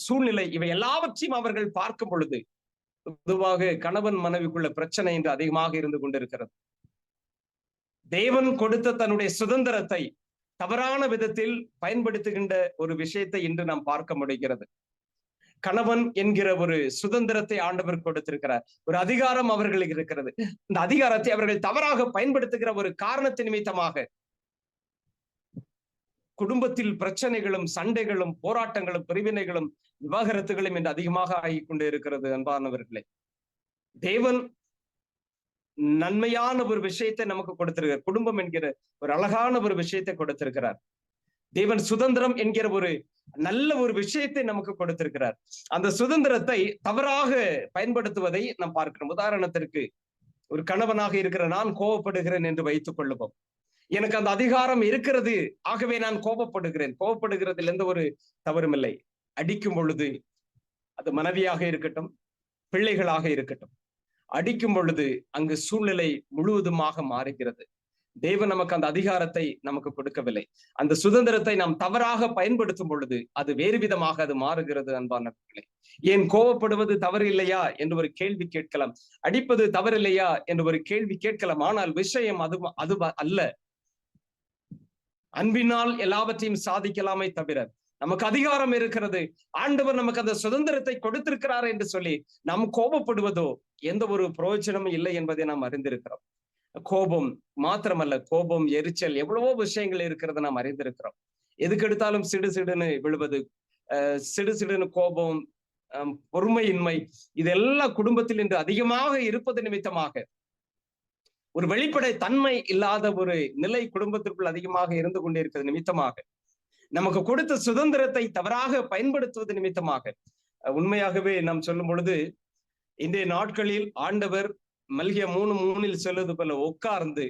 சூழ்நிலை, இவை எல்லாவற்றையும் அவர்கள் பார்க்கும் பொழுது பொதுவாக கணவன் மனைவிக்குள்ள பிரச்சனை என்று அதிகமாக இருந்து கொண்டிருக்கிறது. தேவன் கொடுத்த தன்னுடைய சுதந்திரத்தை தவறான விதத்தில் பயன்படுத்துகின்ற ஒரு விஷயத்தை இன்று நாம் பார்க்க முடிகிறது. கணவன் என்கிற ஒரு சுதந்திரத்தை ஆண்டவர் கொடுத்திருக்கிறார், ஒரு அதிகாரம் அவர்களுக்கு இருக்கிறது. இந்த அதிகாரத்தை அவர்கள் தவறாக பயன்படுத்துகிற ஒரு காரணத்தின் நிமித்தமாக குடும்பத்தில் பிரச்சனைகளும், சண்டைகளும், போராட்டங்களும், பிரிவினைகளும், விவாகரத்துகளும் என்று அதிகமாக ஆகிக் கொண்டே இருக்கிறது. அன்பானவர்களே, தேவன் நன்மையான ஒரு விஷயத்தை நமக்கு கொடுத்திருக்கிறார். குடும்பம் என்கிற ஒரு அழகான ஒரு விஷயத்தை கொடுத்திருக்கிறார். தேவன் சுதந்திரம் என்கிற ஒரு நல்ல ஒரு விஷயத்தை நமக்கு கொடுத்திருக்கிறார். அந்த சுதந்திரத்தை தவறாக பயன்படுத்துவதை நாம் பார்க்கிறோம். உதாரணத்திற்கு, ஒரு கணவனாக இருக்கிற நான் கோபப்படுகிறேன் என்று வைத்துக் கொள்ளுவோம். எனக்கு அந்த அதிகாரம் இருக்கிறது, ஆகவே நான் கோபப்படுகிறேன். கோபப்படுகிறதில் எந்த ஒரு தவறும் இல்லை. அடிக்கும் பொழுது, அது மனைவியாக இருக்கட்டும், பிள்ளைகளாக இருக்கட்டும், அடிக்கும் பொழுது அங்கு சூழ்நிலை முழுவதுமாக மாறுகிறது. தேவன் நமக்கு அந்த அதிகாரத்தை நமக்கு கொடுக்கவில்லை. அந்த சுதந்திரத்தை நாம் தவறாக பயன்படுத்தும் பொழுது அது வேறு விதமாக அது மாறுகிறது. அன்பானவர்களே, ஏன் கோபப்படுவது தவறு இல்லையா என்று ஒரு கேள்வி கேட்கலாம். அடிப்பது தவறு இல்லையா என்று ஒரு கேள்வி கேட்கலாம். ஆனால் விஷயம் அது அல்ல. அன்பினால் எல்லாவற்றையும் சாதிக்கலாமே தவிர, நமக்கு அதிகாரம் இருக்கிறது, ஆண்டவர் நமக்கு அந்த சுதந்திரத்தை கொடுத்திருக்கிறார் என்று சொல்லி நாம் கோபப்படுவதோ எந்த ஒரு பிரயோஜனமும் இல்லை என்பதை நாம் அறிந்திருக்கிறோம். கோபம் மாத்திரமல்ல, கோபம், எரிச்சல், எவ்வளவோ விஷயங்கள் இருக்கிறது நாம் அறிந்திருக்கிறோம். எதுக்கு எடுத்தாலும் சிடுசிடுன்னு விழுவது, சிடுசிடுன்னு கோபம், பொறுமையின்மை, இதெல்லாம் குடும்பத்தில் இன்று அதிகமாக இருப்பது நிமித்தமாக ஒரு வெளிப்படை தன்மை இல்லாத ஒரு நிலை குடும்பத்திற்குள் அதிகமாக இருந்து கொண்டிருக்கிறது நிமித்தமாக, நமக்கு கொடுத்த சுதந்திரத்தை தவறாக பயன்படுத்துவது நிமித்தமாக, உண்மையாகவே நாம் சொல்லும் பொழுது இன்றைய நாட்களில் ஆண்டவர் மல்கியா 3:3 சொல்வது போல உட்கார்ந்து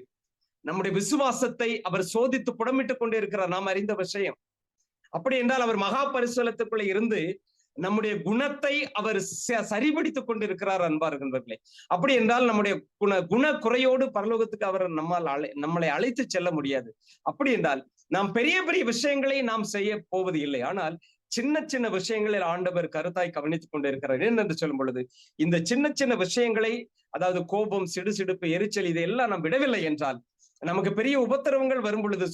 நம்முடைய விசுவாசத்தை அவர் சோதித்து புடமிட்டுக் கொண்டே இருக்கிறார். நாம் அறிந்த விஷயம். அப்படி என்றால் அவர் மகா பரிசுத்தத்துக்குள்ள இருந்து நம்முடைய குணத்தை அவர் சரிபடுத்திக் கொண்டிருக்கிறார். அன்பார்களே, அப்படி என்றால் நம்முடைய குண குறையோடு பரலோகத்துக்கு அவர் நம்மளை அழைத்து செல்ல முடியாது. அப்படி என்றால் நாம் பெரிய பெரிய விஷயங்களை நாம் செய்ய போவது இல்லை. ஆனால் சின்ன சின்ன விஷயங்களில் ஆண்டவர் கருத்தாய் கவனித்துக் கொண்டிருக்கிறார். என்று சொல்லும் பொழுது இந்த சின்ன சின்ன விஷயங்களை, அதாவது கோபம், சிடுசிடுப்பு, எரிச்சல், இதையெல்லாம் நாம் விடவில்லை என்றால் நமக்கு பெரிய உபத்திரவங்கள் வரும் பொழுது,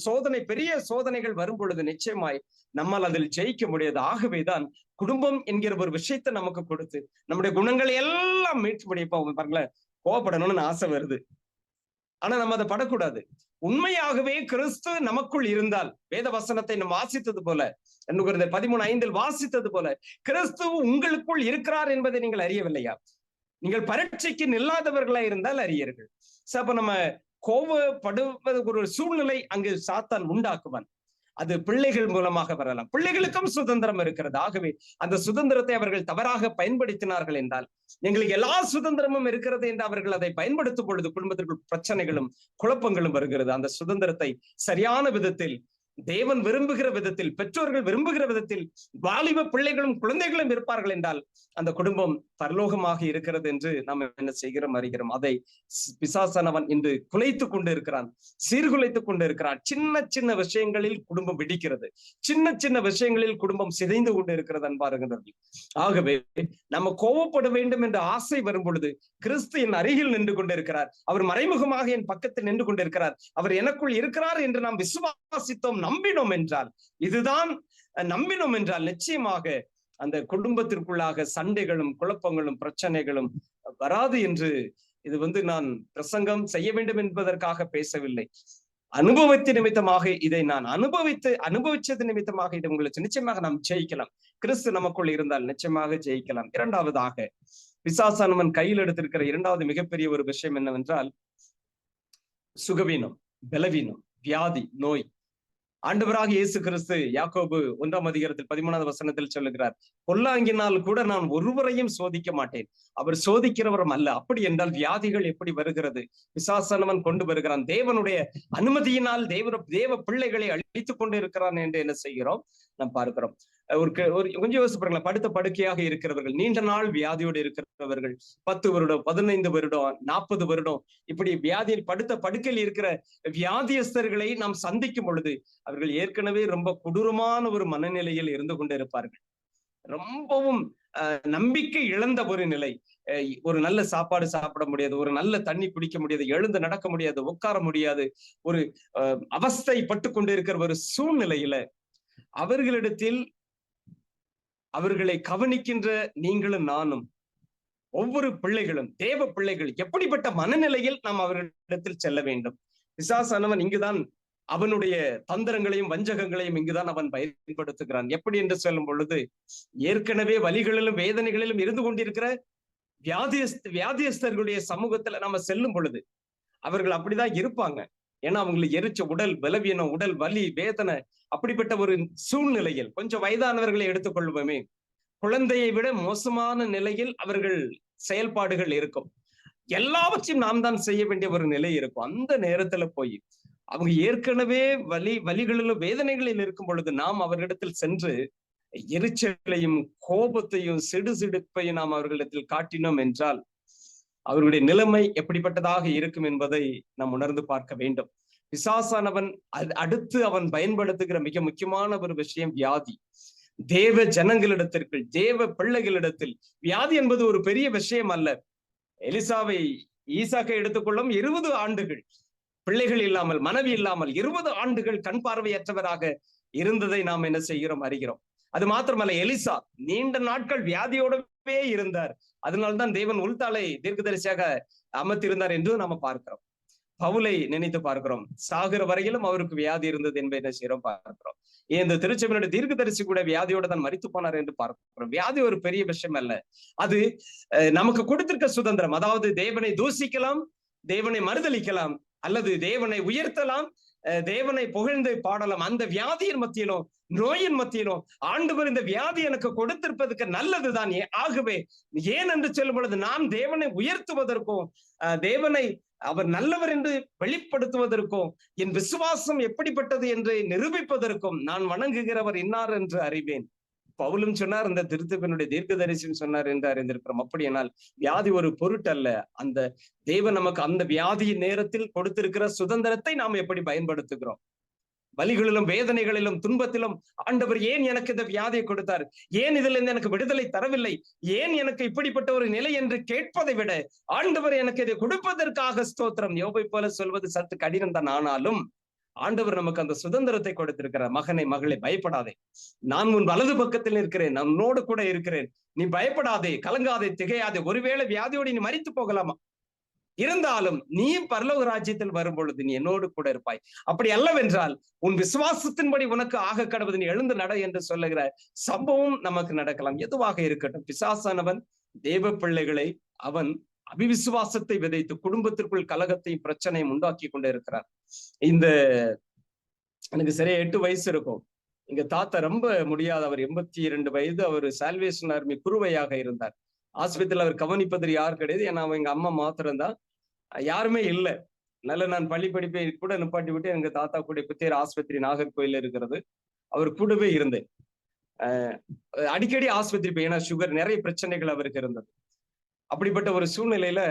பெரிய சோதனைகள் வரும் பொழுது நிச்சயமாய் நம்மால் அதில் ஜெயிக்க முடியாது. ஆகவேதான் குடும்பம் என்கிற ஒரு விஷயத்தை நமக்கு கொடுத்து நம்முடைய குணங்களை எல்லாம் மீட்க முடியும். பாருங்களேன், கோபப்படணும்னு ஆசை வருது, ஆனா நம்ம அதை படக்கூடாது. உண்மையாகவே கிறிஸ்து நமக்குள் இருந்தால், வேத வசனத்தை நம்ம வாசித்தது போல, 13:5 வாசித்தது போல, கிறிஸ்து உங்களுக்குள் இருக்கிறார் என்பதை நீங்கள் அறியவில்லையா? நீங்கள் பரீட்சைக்கு நில்லாதவர்களா இருந்தால் அறியீர்கள். அப்ப நம்ம கோபப்படுவது ஒரு சூழ்நிலை அங்கு சாத்தான் உண்டாக்குவான். அது பிள்ளைகள் மூலமாக வரலாம். பிள்ளைகளுக்கும் சுதந்திரம் இருக்கிறது. ஆகவே அந்த சுதந்திரத்தை அவர்கள் தவறாக பயன்படுத்தினார்கள் என்றால், எங்களுக்கு எல்லா சுதந்திரமும் இருக்கிறது என்று அவர்கள் அதை பயன்படுத்தும் பொழுது குடும்பத்திற்குள் பிரச்சனைகளும் குழப்பங்களும் வருகிறது. அந்த சுதந்திரத்தை சரியான விதத்தில், தேவன் விரும்புகிற விதத்தில், பெற்றோர்கள் விரும்புகிற விதத்தில் வாலிப பிள்ளைகளும் குழந்தைகளும் இருப்பார்கள் என்றால் அந்த குடும்பம் பரலோகமாக இருக்கிறது என்று நாம் என்ன செய்கிறோம், அறிகிறோம். அதை பிசாசானவன் இன்று குலைத்துக் கொண்டு இருக்கிறான், சீர்குலைத்துக் கொண்டு இருக்கிறான். சின்ன சின்ன விஷயங்களில் குடும்பம் வெடிக்கிறது, சின்ன சின்ன விஷயங்களில் குடும்பம் சிதைந்து கொண்டு இருக்கிறது. அன்பாருங்கள், ஆகவே நம்ம கோபப்பட வேண்டும் என்ற ஆசை வரும் பொழுது கிறிஸ்து என் அருகில் நின்று கொண்டிருக்கிறார், அவர் மறைமுகமாக என் பக்கத்தில் நின்று கொண்டிருக்கிறார், அவர் எனக்குள் இருக்கிறார் என்று நாம் விசுவாசித்தோம், நம்பினோம் என்றால், இதுதான் நம்பினோம் என்றால் நிச்சயமாக அந்த குடும்பத்திற்குள்ளாக சண்டைகளும் குழப்பங்களும் பிரச்சனைகளும் வராது. என்று இது நான் பிரசங்கம் செய்ய வேண்டும் என்பதற்காக பேசவில்லை. அனுபவத்தின் நிமித்தமாக இதை நான் அனுபவிச்சது நிமித்தமாக இதை உங்களுக்கு நிச்சயமாக நாம் ஜெயிக்கலாம். கிறிஸ்து நமக்குள் இருந்தால் நிச்சயமாக ஜெயிக்கலாம். இரண்டாவதாக, பிசாசானவன் கையில் எடுத்திருக்கிற இரண்டாவது மிகப்பெரிய ஒரு விஷயம் என்னவென்றால் சுகவீனம், பலவீனம், வியாதி, நோய். ஆண்டவராக இயேசு கிறிஸ்து யாக்கோபு 1 13 வசனத்தில் சொல்லுகிறார், பொல்லாங்கினால் கூட நான் ஒருவரையும் சோதிக்க மாட்டேன், அவர் சோதிக்கிறவரும் அல்ல. அப்படி என்றால் வியாதிகள் எப்படி வருகிறது? பிசாசானவன் கொண்டு வருகிறான். தேவனுடைய அனுமதியினால் தேவ பிள்ளைகளை அழித்துக் கொண்டு இருக்கிறான் என்று என்ன செய்கிறோம் நாம் பார்க்கிறோம். கொஞ்சம் யோசிச்சு பாருங்களேன். படுத்த படுக்கையாக இருக்கிறவர்கள், நீண்ட நாள் வியாதியோடு இருக்கிறவர்கள், 10 வருடம் 15 வருடம் 40 வருடம் இப்படி வியாதியில் படுத்த படுக்கையில் இருக்கிற வியாதியஸ்தர்களை நாம் சந்திக்கும் பொழுது அவர்கள் ஏற்கனவே ரொம்ப கொடூரமான ஒரு மனநிலையில் இருந்து கொண்டு இருப்பார்கள். ரொம்பவும் நம்பிக்கை இழந்த ஒரு நிலை. ஒரு நல்ல சாப்பாடு சாப்பிட முடியாது, ஒரு நல்ல தண்ணி குடிக்க முடியாது, எழுந்து நடக்க முடியாது, உட்கார முடியாது, ஒரு அவஸ்தைப்பட்டு கொண்டு இருக்கிற ஒரு சூழ்நிலையில அவர்களிடத்தில் அவர்களை கவனிக்கின்ற நீங்களும் நானும், ஒவ்வொரு பிள்ளைகளும், தேவ பிள்ளைகள் எப்படிப்பட்ட மனநிலையில் நாம் அவர்களிடத்தில் செல்ல வேண்டும்? பிசாசானவன் இங்குதான் அவனுடைய தந்திரங்களையும் வஞ்சகங்களையும் இங்குதான் அவன் பயன்படுத்துகிறான். எப்படி என்று சொல்லும் பொழுது, ஏற்கனவே வலிகளிலும் வேதனைகளிலும் இருந்து கொண்டிருக்கிற வியாதியஸ்தர்களுடைய சமூகத்துல நம்ம செல்லும் பொழுது அவர்கள் அப்படிதான் இருப்பாங்க. ஏன்னா அவங்களுக்கு எரிச்ச உடல் பலவீனம், உடல் வலி, வேதனை, அப்படிப்பட்ட ஒரு சூழ்நிலையில் கொஞ்சம் வயதானவர்களை எடுத்துக்கொள்வோமே, குழந்தையை விட மோசமான நிலையில் அவர்கள் செயல்பாடுகள் இருக்கும். எல்லாவற்றையும் நாம் தான் செய்ய வேண்டிய ஒரு நிலை இருக்கும். அந்த நேரத்துல போய் அவங்க ஏற்கனவே வலிகளிலும் வேதனைகளில் இருக்கும் பொழுது நாம் அவர்களிடத்தில் சென்று எரிச்சலையும் கோபத்தையும் சிடுசிடுப்பையும் நாம் அவர்களிடத்தில் காட்டினோம் என்றால் அவர்களுடைய நிலைமை எப்படிப்பட்டதாக இருக்கும் என்பதை நாம் உணர்ந்து பார்க்க வேண்டும். பிசாசானவன் அடுத்து அவன் பயன்படுத்துகிற மிக முக்கியமான ஒரு விஷயம் வியாதி. தேவ ஜனங்களிடத்திற்கு, தேவ பிள்ளைகளிடத்தில் வியாதி என்பது ஒரு பெரிய விஷயம் அல்ல. ஈசாக்கை எடுத்துக்கொள்ளும் 20 ஆண்டுகள் பிள்ளைகள் இல்லாமல், மனைவி இல்லாமல் 20 ஆண்டுகள் கண் பார்வையற்றவராக இருந்ததை நாம் என்ன செய்கிறோம், அறிகிறோம். அது மாத்திரமல்ல, எலிசா நீண்ட நாட்கள் வியாதியோடவே இருந்தார். அதனால்தான் தேவன் உல்தாளை தீர்க்கதரிசியாக அமர்த்திருந்தார் என்று நாம பார்க்கிறோம். பவுலை நினைத்து பார்க்கிறோம், சாகிற வரையிலும் அவருக்கு வியாதி இருந்தது என்பதை என்ன செய்யறோம் பார்க்கிறோம். இந்த திருச்சபையினுடைய தீர்க்கதரிசி கூட வியாதியோட தான் மரித்து போனார் என்று பார்க்கிறோம். வியாதி ஒரு பெரிய விஷயம் அல்ல, அது நமக்கு கொடுத்திருக்க சுதந்திரம். அதாவது தேவனை தூசிக்கலாம், தேவனை மறுதலிக்கலாம், அல்லது தேவனை உயர்த்தலாம், தேவனை புகழ்ந்து பாடலாம். அந்த வியாதியின் மத்தியிலும் நோயின் மத்தியிலும் ஆண்டவர் இந்த வியாதி எனக்கு கொடுத்திருப்பதற்கு நல்லதுதான். ஆகவே ஏன் என்று சொல்லும் பொழுது நாம் தேவனை உயர்த்துவதற்கும், தேவனை அவர் நல்லவர் என்று வெளிப்படுத்துவதற்கும், என் விசுவாசம் எப்படிப்பட்டது என்று நிரூபிப்பதற்கும் நான் வணங்குகிறவர் இன்னார் என்று அறிவேன். பவுலும் சொன்னார், இந்த திருத்தப்பினுடைய தீர்க்கதரிசியும் சொன்னார் என்று அறிந்திருக்கிறோம். அப்படியானால் வியாதி ஒரு பொருட்டல்ல. அந்த தேவன் நமக்கு அந்த வியாதியின் நேரத்தில் கொடுத்திருக்கிற சுதந்திரத்தை நாம் எப்படி பயன்படுத்துகிறோம்? வலிகளிலும் வேதனைகளிலும் துன்பத்திலும் ஆண்டவர் ஏன் எனக்கு இந்த வியாதியை கொடுத்தார், ஏன் இதுல இருந்து எனக்கு விடுதலை தரவில்லை, ஏன் எனக்கு இப்படிப்பட்ட ஒரு நிலை என்று கேட்பதை விட ஆண்டவர் எனக்கு இதை கொடுப்பதற்காக ஸ்தோத்திரம். யோபை போல சொல்வது சற்று கடினம் தான், ஆனாலும் ஆண்டவர் நமக்கு அந்த சுதந்திரத்தை கொடுத்திருக்கிறார். மகனை, மகளே, பயப்படாதே, நான் உன் வலது பக்கத்தில் இருக்கிறேன், நான் உன்னோடு கூட இருக்கிறேன், நீ பயப்படாதே, கலங்காதே, திகையாதே. ஒருவேளை வியாதியோடு நீ மரித்து போகலாமா, இருந்தாலும் நீ பரலோக ராஜ்யத்தில் வரும் பொழுது நீ என்னோடு கூட இருப்பாய். அப்படி அல்லவென்றால் உன் விசுவாசத்தின்படி உனக்கு ஆக கடவுது, நீ எழுந்து நட என்று சொல்லுகிற சம்பவம் நமக்கு நடக்கலாம். எதுவாக இருக்கட்டும், பிசாசானவன் தேவ பிள்ளைகளை அவன் அபிவிசுவாசத்தை விதைத்து குடும்பத்திற்குள் கலகத்தையும் பிரச்சனையும் உண்டாக்கி கொண்டே இருக்கிறார். எனக்கு சரியா 8 வயசு இருக்கும். எங்க தாத்தா ரொம்ப முடியாத, அவர் 82 வயது, அவர் சால்வேஷன் ஆர்மி குருவையாக இருந்தார். ஆஸ்பத்திரியில் அவர் கவனிப்பதில் யார் கிடையாது. ஏன்னா எங்க அம்மா மாத்திரம்தான், யாருமே இல்லை. நான் பள்ளி படிப்பை கூட நிப்பாட்டி விட்டு எங்க தாத்தா கூட புத்தேர் ஆஸ்பத்திரி நாகர்கோயில் இருக்கிறது, அவர் கூடவே இருந்தேன். அடிக்கடி ஆஸ்பத்திரி போய், ஏன்னா சுகர், நிறைய பிரச்சனைகள் அவருக்கு இருந்தது. அப்படிப்பட்ட ஒரு சூழ்நிலையில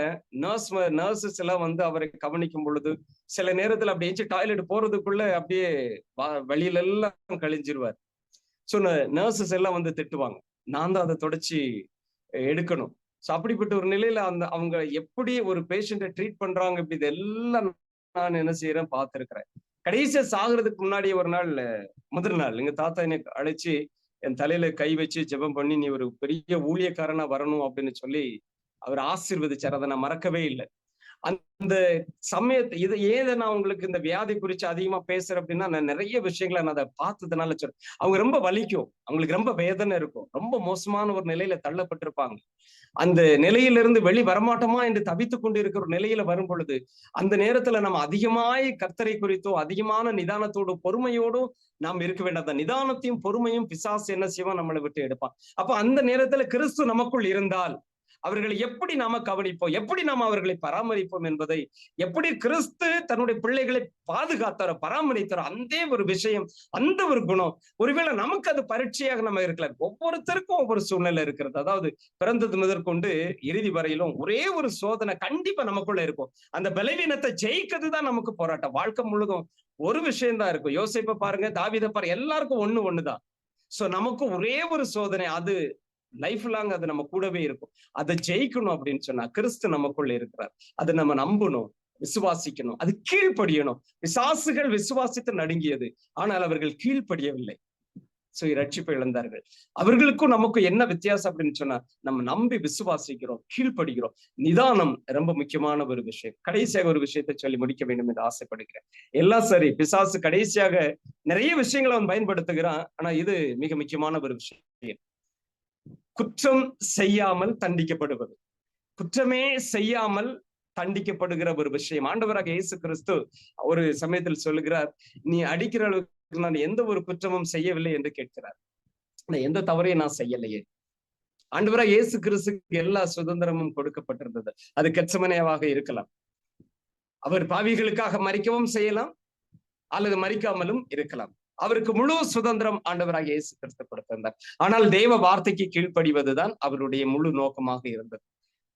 நர்சஸ் எல்லாம் அவரை கவனிக்கும் பொழுது சில நேரத்துல அப்படி எஞ்சி டாய்லெட் போறதுக்குள்ள அப்படியே வழியில எல்லாம் கழிஞ்சிருவார். சோ நர்சஸ் எல்லாம் திட்டுவாங்க, நான் தான் அதை தொடச்சி எடுக்கணும். சோ அப்படிப்பட்ட ஒரு நிலையில அவங்க எப்படி ஒரு பேஷண்ட்டை ட்ரீட் பண்றாங்க, இப்படி இதெல்லாம் நான் என்ன செய்யறேன் பார்த்திருக்கிறேன். கடைசியா சாகுறதுக்கு முன்னாடி ஒரு நாள், முதல் நாள் எங்க தாத்தா என்னை அழைச்சு என் தலையில கை வச்சு ஜெபம் பண்ணி, நீ ஒரு பெரிய ஊழியக்காரனா வரணும் அப்படின்னு சொல்லி அவர் ஆசீர்வதிச்சார். அதை நான் மறக்கவே இல்லை. அந்த சமயத்தை ஏதை நான் உங்களுக்கு இந்த வியாதி குறிச்சு அதிகமா பேசுறேன் அப்படின்னா, நான் நிறைய விஷயங்களை நான் அதை பார்த்ததுனால சொல்றேன். அவங்க ரொம்ப வலிக்கும், அவங்களுக்கு ரொம்ப வேதனை இருக்கும், ரொம்ப மோசமான ஒரு நிலையில தள்ளப்பட்டிருப்பாங்க. அந்த நிலையிலிருந்து வெளி வரமாட்டோமா என்று தவித்துக் கொண்டு இருக்கிற ஒரு நிலையில வரும் பொழுது, அந்த நேரத்துல நம்ம அதிகமாய் கர்த்தரை குறித்தோ அதிகமான நிதானத்தோடு பொறுமையோடும் நாம் இருக்க வேண்டாம். அந்த நிதானத்தையும் பொறுமையும் பிசாசு என்ன செய்வான், நம்மளை விட்டு எடுப்பான். அப்ப அந்த நேரத்துல கிறிஸ்து நமக்குள் இருந்தால் அவர்களை எப்படி நாம கவனிப்போம், எப்படி நாம அவர்களை பராமரிப்போம் என்பதை, எப்படி கிறிஸ்து தன்னுடைய பிள்ளைகளை பாதுகாத்தாரோ பராமரித்தாரோ அந்த ஒரு விஷயம், அந்த ஒரு குணம் ஒருவேளை நமக்கு அது பரீட்சையாக நம்ம இருக்கலாம். ஒவ்வொருத்தருக்கும் ஒவ்வொரு சூழ்நிலை இருக்கிறது. அதாவது பிறந்தது முதற்கொண்டு இறுதி வரையிலும் ஒரே ஒரு சோதனை கண்டிப்பா நமக்குள்ள இருக்கும். அந்த பலவீனத்தை ஜெயிக்கிறதுதான் நமக்கு போராட்டம். வாழ்க்கை முழுதும் ஒரு விஷயம் தான் இருக்கும். யோசேப்பை பாருங்க, தாவீதை பாருங்க, எல்லாருக்கும் ஒண்ணுதான். சோ நமக்கு ஒரே ஒரு சோதனை, அது லைஃப் லாங் அது நம்ம கூடவே இருக்கும். அதை ஜெயிக்கணும் அப்படின்னு சொன்னா கிறிஸ்து நமக்குள்ள இருக்கிறார். அதை நம்ம நம்பணும், விசுவாசிக்கணும், அது கீழ்ப்படியணும். பிசாசுகள் விசுவாசித்து நடுங்கியது, ஆனால் அவர்கள் கீழ்ப்படியவில்லை. ரட்சிப்பை இழந்தார்கள். அவர்களுக்கும் நமக்கும் என்ன வித்தியாசம் அப்படின்னு சொன்னா, நம்ம நம்பி விசுவாசிக்கிறோம், கீழ்ப்படுகிறோம். நிதானம் ரொம்ப முக்கியமான ஒரு விஷயம். கடைசியாக ஒரு விஷயத்தை சொல்லி முடிக்க வேண்டும் என்று ஆசைப்படுகிறேன். எல்லாம் சரி, பிசாசு கடைசியாக நிறைய விஷயங்களை அவன் பயன்படுத்துகிறான். ஆனா இது மிக முக்கியமான ஒரு விஷயம். குற்றம் செய்யாமல் தண்டிக்கப்படுவது, குற்றமே செய்யாமல் தண்டிக்கப்படுகிற ஒரு விஷயம். ஆண்டவராக இயேசு கிறிஸ்து ஒரு சமயத்தில் சொல்லுகிறார், நீ அடிக்கிற அளவுக்கு நான் எந்த ஒரு குற்றமும் செய்யவில்லை என்று கேட்கிறார். எந்த தவறையும் நான் செய்யலையே. ஆண்டவராக இயேசு கிறிஸ்துக்கு எல்லா சுதந்திரமும் கொடுக்கப்பட்டிருந்தது. அது கெத்செமனேவாக இருக்கலாம். அவர் பாவிகளுக்காக மரிக்கவும் செய்யலாம், அல்லது மரிக்காமலும் இருக்கலாம். அவருக்கு முழு சுதந்திரம் ஆண்டவராக இயேசு கிறிஸ்து கொடுத்திருந்தார். ஆனால் தேவ வார்த்தைக்கு கீழ்ப்படிவதுதான் அவருடைய முழு நோக்கமாக இருந்தது.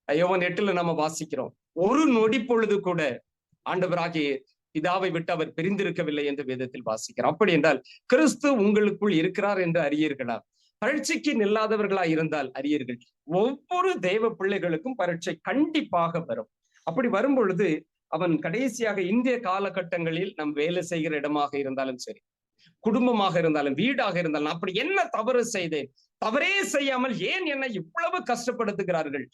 யோவான் 8 நம்ம வாசிக்கிறோம், ஒரு நொடி பொழுது கூட ஆண்டவராகிய பிதாவை விட்டு அவர் பிரிந்திருக்கவில்லை என்று வேதத்தில் வாசிக்கிறோம். அப்படி என்றால் கிறிஸ்து உங்களுக்குள் இருக்கிறார் என்று அறியீர்களா? பரீட்சைக்கு நில்லாதவர்களா இருந்தால் அறியீர்கள். ஒவ்வொரு தேவ பிள்ளைகளுக்கும் பரீட்சை கண்டிப்பாக வரும். அப்படி வரும் பொழுது அவன் கடைசியாக இந்திய காலகட்டங்களில் நம் வேலை செய்கிற இடமாக இருந்தாலும் சரி, குடும்பமாக இருந்தாலும், வீடாக இருந்தாலும், அப்படி என்ன தவறு செய்தேன், தவறே செய்யாமல் ஏன் என்னை இவ்வளவு கஷ்டப்படுத்துகிறார்கள்,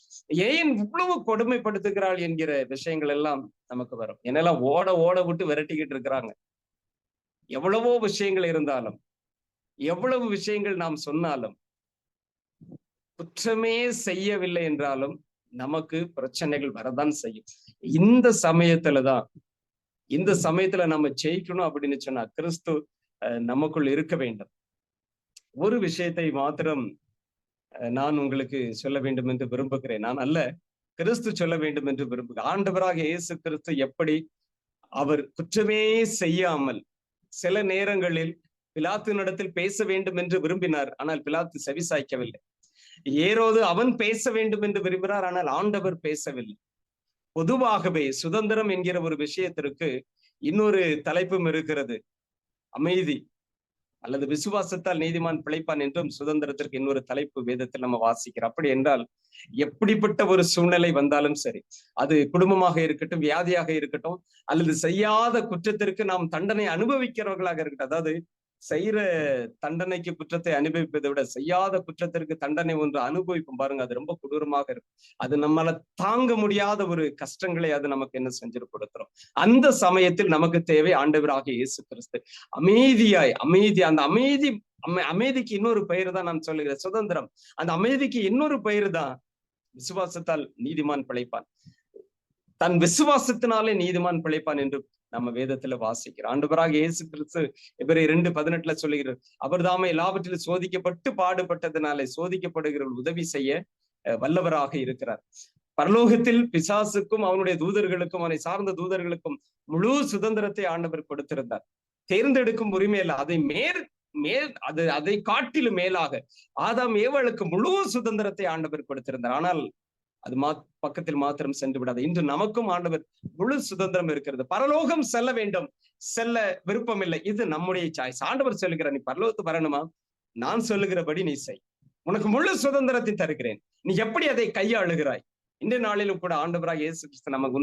ஏன் இவ்வளவு கொடுமைப்படுத்துகிறாள் என்கிற விஷயங்கள் எல்லாம் நமக்கு வரும். என்னெல்லாம் ஓட ஓட விட்டு விரட்டிக்கிட்டு இருக்கிறாங்க. எவ்வளவோ விஷயங்கள் இருந்தாலும், எவ்வளவு விஷயங்கள் நாம் சொன்னாலும், குற்றமே செய்யவில்லை என்றாலும் நமக்கு பிரச்சனைகள் வரதான் செய்யும். இந்த சமயத்துல நம்ம ஜெயிக்கணும் அப்படின்னு சொன்னா கிறிஸ்து நமக்குள் இருக்க வேண்டும். ஒரு விஷயத்தை மாத்திரம் நான் உங்களுக்கு சொல்ல வேண்டும் என்று விரும்புகிறேன். நான் அல்ல, கிறிஸ்து சொல்ல வேண்டும் என்று விரும்புகிறேன். ஆண்டவராக இயேசு கிறிஸ்து எப்படி அவர் குற்றமே செய்யாமல் சில நேரங்களில் பிலாத்தினிடத்தில் பேச வேண்டும் என்று விரும்பினார், ஆனால் பிலாத்து செவிசாய்க்கவில்லை. ஏரோது அவன் பேச வேண்டும் என்று விரும்பினார், ஆனால் ஆண்டவர் பேசவில்லை. பொதுவாகவே சுதந்திரம் என்கிற ஒரு விஷயத்திற்கு இன்னொரு தலைப்பும் இருக்கிறது. அமைதி அல்லது விசுவாசத்தால் நீதிமான் பிழைப்பான் என்றும் சுதந்திரத்திற்கு இன்னொரு தலைப்பு வேதத்தில் நம்ம வாசிக்கிறோம். அப்படி என்றால் எப்படிப்பட்ட ஒரு சூழ்நிலை வந்தாலும் சரி, அது குடும்பமாக இருக்கட்டும், வியாதியாக இருக்கட்டும், அல்லது செய்யாத குற்றத்திற்கு நாம் தண்டனை அனுபவிக்கிறவர்களாக இருக்கட்டும், அதாவது செய்யற தண்டனைக்கு குற்றத்தை அனுபவிப்பதை விட செய்யாத குற்றத்திற்கு தண்டனை ஒன்று அனுபவிப்போம் பாருங்க, அது ரொம்ப கொடூரமாக இருக்கும். அது நம்மளால தாங்க முடியாத ஒரு கஷ்டங்களை அது நமக்கு என்ன செஞ்சு கொடுத்துரும். அந்த சமயத்தில் நமக்கு தேவை ஆண்டவராகிய இயேசு கிறிஸ்து. அந்த அமைதிக்கு இன்னொரு பெயர் தான் நான் சொல்லுகிறேன், சுதந்திரம். அந்த அமைதிக்கு இன்னொரு பெயர் தான் விசுவாசத்தால் நீதிமான் பிழைப்பான். தன் விசுவாசத்தினாலே நீதிமான் பிழைப்பான் என்று நம்ம வேதத்துல வாசிக்கிறோம். ஆண்டவராக இயேசு கிறிஸ்து எபிரேயர் 2:18 சொல்லுகிறார், அவர் தாமே எல்லாவற்றிலும் சோதிக்கப்பட்டு பாடுபட்டதுனாலே சோதிக்கப்படுகிறவர்கள் உதவி செய்ய வல்லவராக இருக்கிறார். பரலோகத்தில் பிசாசுக்கும் அவனுடைய தூதர்களுக்கும் அவனை சார்ந்த தூதர்களுக்கும் முழு சுதந்திரத்தை ஆண்டவர் கொடுத்திருந்தார். தேர்ந்தெடுக்கும் உரிமையில அதை காட்டிலும் மேலாக ஆதாம் ஏவாளுக்கு முழு சுதந்திரத்தை ஆண்டவர் கொடுத்திருந்தார். ஆனால் அது பக்கத்தில் மாத்திரம் சென்று விடாது. இன்று நமக்கும் ஆண்டவர் முழு சுதந்திரம் இருக்கிறது. பரலோகம் செல்ல வேண்டும், செல்ல விருப்பம் இல்லை, இது நம்முடைய சாய்ஸ். ஆண்டவர் சொல்லுகிறார், நீ பரலோகத்து வரணுமா, நான் சொல்லுகிறபடி நீ செய், உனக்கு முழு சுதந்திரத்தை தருகிறேன், நீ எப்படி அதை கையாளுகிறாய். இந்த நாளிலும் கூட ஆண்டவராக இயேசு கிறிஸ்து நமக்கு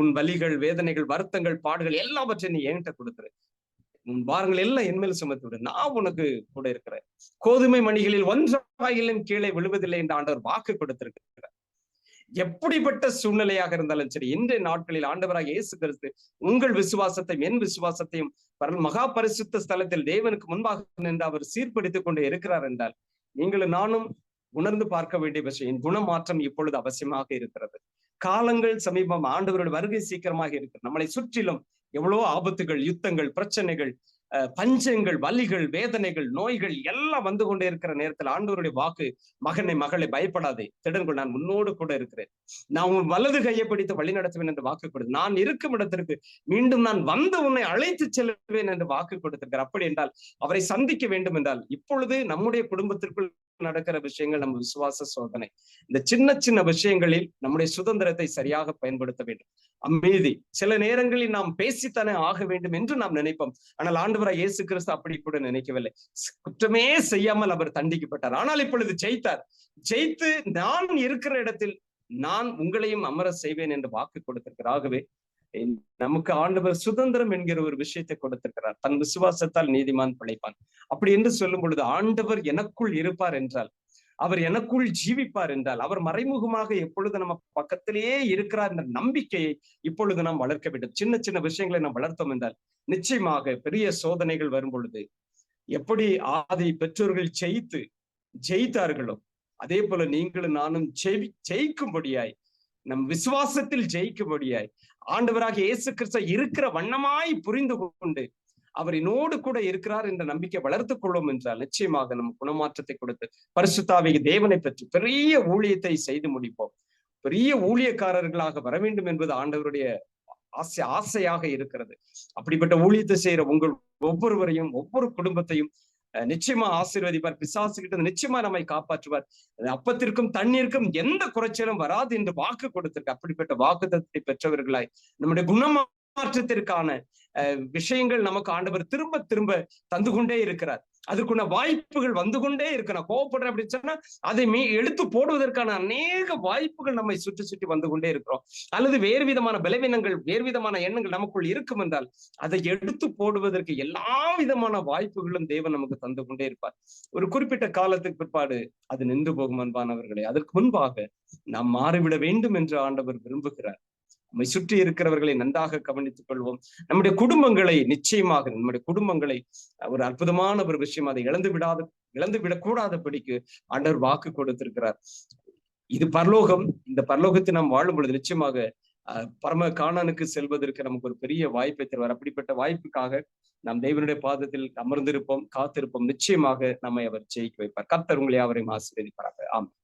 உன் வலிகள், வேதனைகள், வருத்தங்கள், பாடுகள் எல்லாவற்றையும் நீ என்கிட்ட கொடுத்துரு, உன் பாரங்கள் எல்லாம் என்மேல் சுமத்து விடு, நான் உனக்கு கூட இருக்கிறேன். கோதுமை மணிகளில் ஒன்றாயிலும் கீழே விழுவதில்லை என்று ஆண்டவர் வாக்கு கொடுத்திருக்கிறார். எப்படிப்பட்ட சூழ்நிலையாக இருந்தாலும் சரி, இன்றைய நாட்களில் ஆண்டவராக இயேசு கிறிஸ்து உங்கள் விசுவாசத்தையும் என் விசுவாசத்தையும் மகா பரிசுத்த ஸ்தலத்தில் தேவனுக்கு முன்பாக நின்று அவர் சீர்படுத்திக் கொண்டு இருக்கிறார் என்றால், நீங்களும் நானும் உணர்ந்து பார்க்க வேண்டிய விஷயம், என் குணமாற்றம் இப்பொழுது அவசியமாக இருக்கிறது. காலங்கள் சமீபம், ஆண்டவருடைய வருகை சீக்கிரமாக இருக்கிறது. நம்மளை சுற்றிலும் எவ்வளவோ ஆபத்துகள், யுத்தங்கள், பிரச்சனைகள், பஞ்சங்கள், வலிகள், வேதனைகள், நோய்கள் எல்லாம் வந்து கொண்டே இருக்கிற நேரத்தில் ஆண்டவருடைய வாக்கு, மகனை மகளை பயப்படாதே, திடன்கள், நான் உன்னோடு கூட இருக்கிறேன், நான் உன் வலது கையை பிடித்து வழி நடத்துவேன் என்று வாக்கு கொடுத்து, நான் இருக்கும் இடத்திற்கு மீண்டும் நான் வந்து உன்னை அழைத்து செல்வேன் என்று வாக்கு கொடுத்திருக்கிறார். அப்படி என்றால் அவரை சந்திக்க வேண்டும் என்றால் இப்பொழுது நம்முடைய குடும்பத்திற்குள் நடக்கிற விஷயங்கள் நம்ம விசுவாச சோதனை. இந்த சின்ன சின்ன விஷயங்களில் நம்முடைய சுதந்திரத்தை சரியாக பயன்படுத்த வேண்டும். அமைதி, சில நேரங்களில் நாம் பேசித்தானே ஆக வேண்டும் என்று நாம் நினைப்போம். ஆனால் ஆண்டவராய் இயேசு கிறிஸ்து அப்படி கூட நினைக்கவில்லை. குற்றமே செய்யாமல் அவர் தண்டிக்கப்பட்டார். ஆனால் இப்பொழுது ஜெயித்தார். ஜெயித்து நான் இருக்கிற இடத்தில் நான் உங்களையும் அமர செய்வேன் என்று வாக்கு கொடுத்திருக்கிறார். ஆகவே நமக்கு ஆண்டவர் சுதந்திரம் என்கிற ஒரு விஷயத்தை கொடுத்திருக்கிறார். தன் விசுவாசத்தால் நீதிமான் பிழைப்பான். அப்படி என்று சொல்லும் பொழுது ஆண்டவர் எனக்குள் இருப்பார் என்றால், அவர் எனக்குள் ஜீவிப்பார் என்றால், அவர் மறைமுகமாக எப்பொழுது நம்ம பக்கத்திலேயே இருக்கிறார் என்ற நம்பிக்கையை இப்பொழுது நாம் வளர்க்க வேண்டும். சின்ன சின்ன விஷயங்களை நாம் வளர்த்தோம் என்றால் நிச்சயமாக பெரிய சோதனைகள் வரும் பொழுது எப்படி ஆதி பெற்றோர்கள் ஜெயித்தார்களோ அதே போல நீங்களும் நானும் ஜெயிக்கும்படியாய், நம் விசுவாசத்தில் ஜெயிக்கும்படியாய் ஆண்டவராக இயேசு கிறிஸ்து இருக்கிற வண்ணமாய் புரிந்து கொண்டு அவர் என்னோடு கூட இருக்கிறார் என்ற நம்பிக்கை வளர்த்துக் கொள்ளும் என்றால் நிச்சயமாக நம் குணமாற்றத்தை கொடுத்து பரிசுத்தாவிய தேவனை பற்றி பெரிய ஊழியத்தை செய்து முடிப்போம். பெரிய ஊழியக்காரர்களாக வர வேண்டும் என்பது ஆண்டவருடைய ஆசையாக இருக்கிறது. அப்படிப்பட்ட ஊழியத்தை செய்யற உங்கள் ஒவ்வொருவரையும், ஒவ்வொரு குடும்பத்தையும் நிச்சயமா ஆசீர்வதிப்பார். பிசாசுகிட்ட நிச்சயமா நம்மை காப்பாற்றுவார். அப்பத்திற்கும் தண்ணீருக்கும் எந்த குறைச்சலும் வராது என்று வாக்கு கொடுத்திருக்க. அப்படிப்பட்ட வாக்குத்தத்தை பெற்றவர்களாய் நம்முடைய குணமாற்றத்திற்கான விஷயங்கள் நமக்கு ஆண்டவர் திரும்ப திரும்ப தந்து கொண்டே இருக்கிறார். அதுக்குள்ள வாய்ப்புகள் வந்து கொண்டே இருக்கு. நான் கோவப்படுறேன் அப்படின்னு சொன்னா அதை எடுத்து போடுவதற்கான அநேக வாய்ப்புகள் நம்மை சுற்றி சுற்றி வந்து கொண்டே இருக்கிறோம். அல்லது வேறு விதமான பலவீனங்கள், வேறு விதமான எண்ணங்கள் நமக்குள் இருக்கும் என்றால் அதை எடுத்து போடுவதற்கு எல்லா விதமான வாய்ப்புகளும் தேவன் நமக்கு தந்து கொண்டே இருப்பார். ஒரு குறிப்பிட்ட காலத்துக்கு பிற்பாடு அது நின்று போகும் அன்பானவர்களே. அதற்கு முன்பாக நாம் மாறிவிட வேண்டும் என்று ஆண்டவர் விரும்புகிறார். நம்மை சுற்றி இருக்கிறவர்களை நன்றாக கவனித்துக் கொள்வோம். நம்முடைய குடும்பங்களை நிச்சயமாக, நம்முடைய குடும்பங்களை ஒரு அற்புதமான ஒரு விஷயம், அதை இழந்து விடக்கூடாதபடிக்கு ஆண்டவர் வாக்கு கொடுத்திருக்கிறார். இது பரலோகம். இந்த பரலோகத்தை நாம் வாழும் பொழுது நிச்சயமாக பரம கானானுக்கு செல்வதற்கு நமக்கு ஒரு பெரிய வாய்ப்பை தருவார். அப்படிப்பட்ட வாய்ப்புக்காக நாம் தேவனுடைய பாதத்தில் அமர்ந்திருப்போம், காத்திருப்போம். நிச்சயமாக நம்மை அவர் ஜெயிக்க வைப்பார். கர்த்தர் உங்களை அவரையும் ஆசீர்வதிப்பாராக. ஆமென்.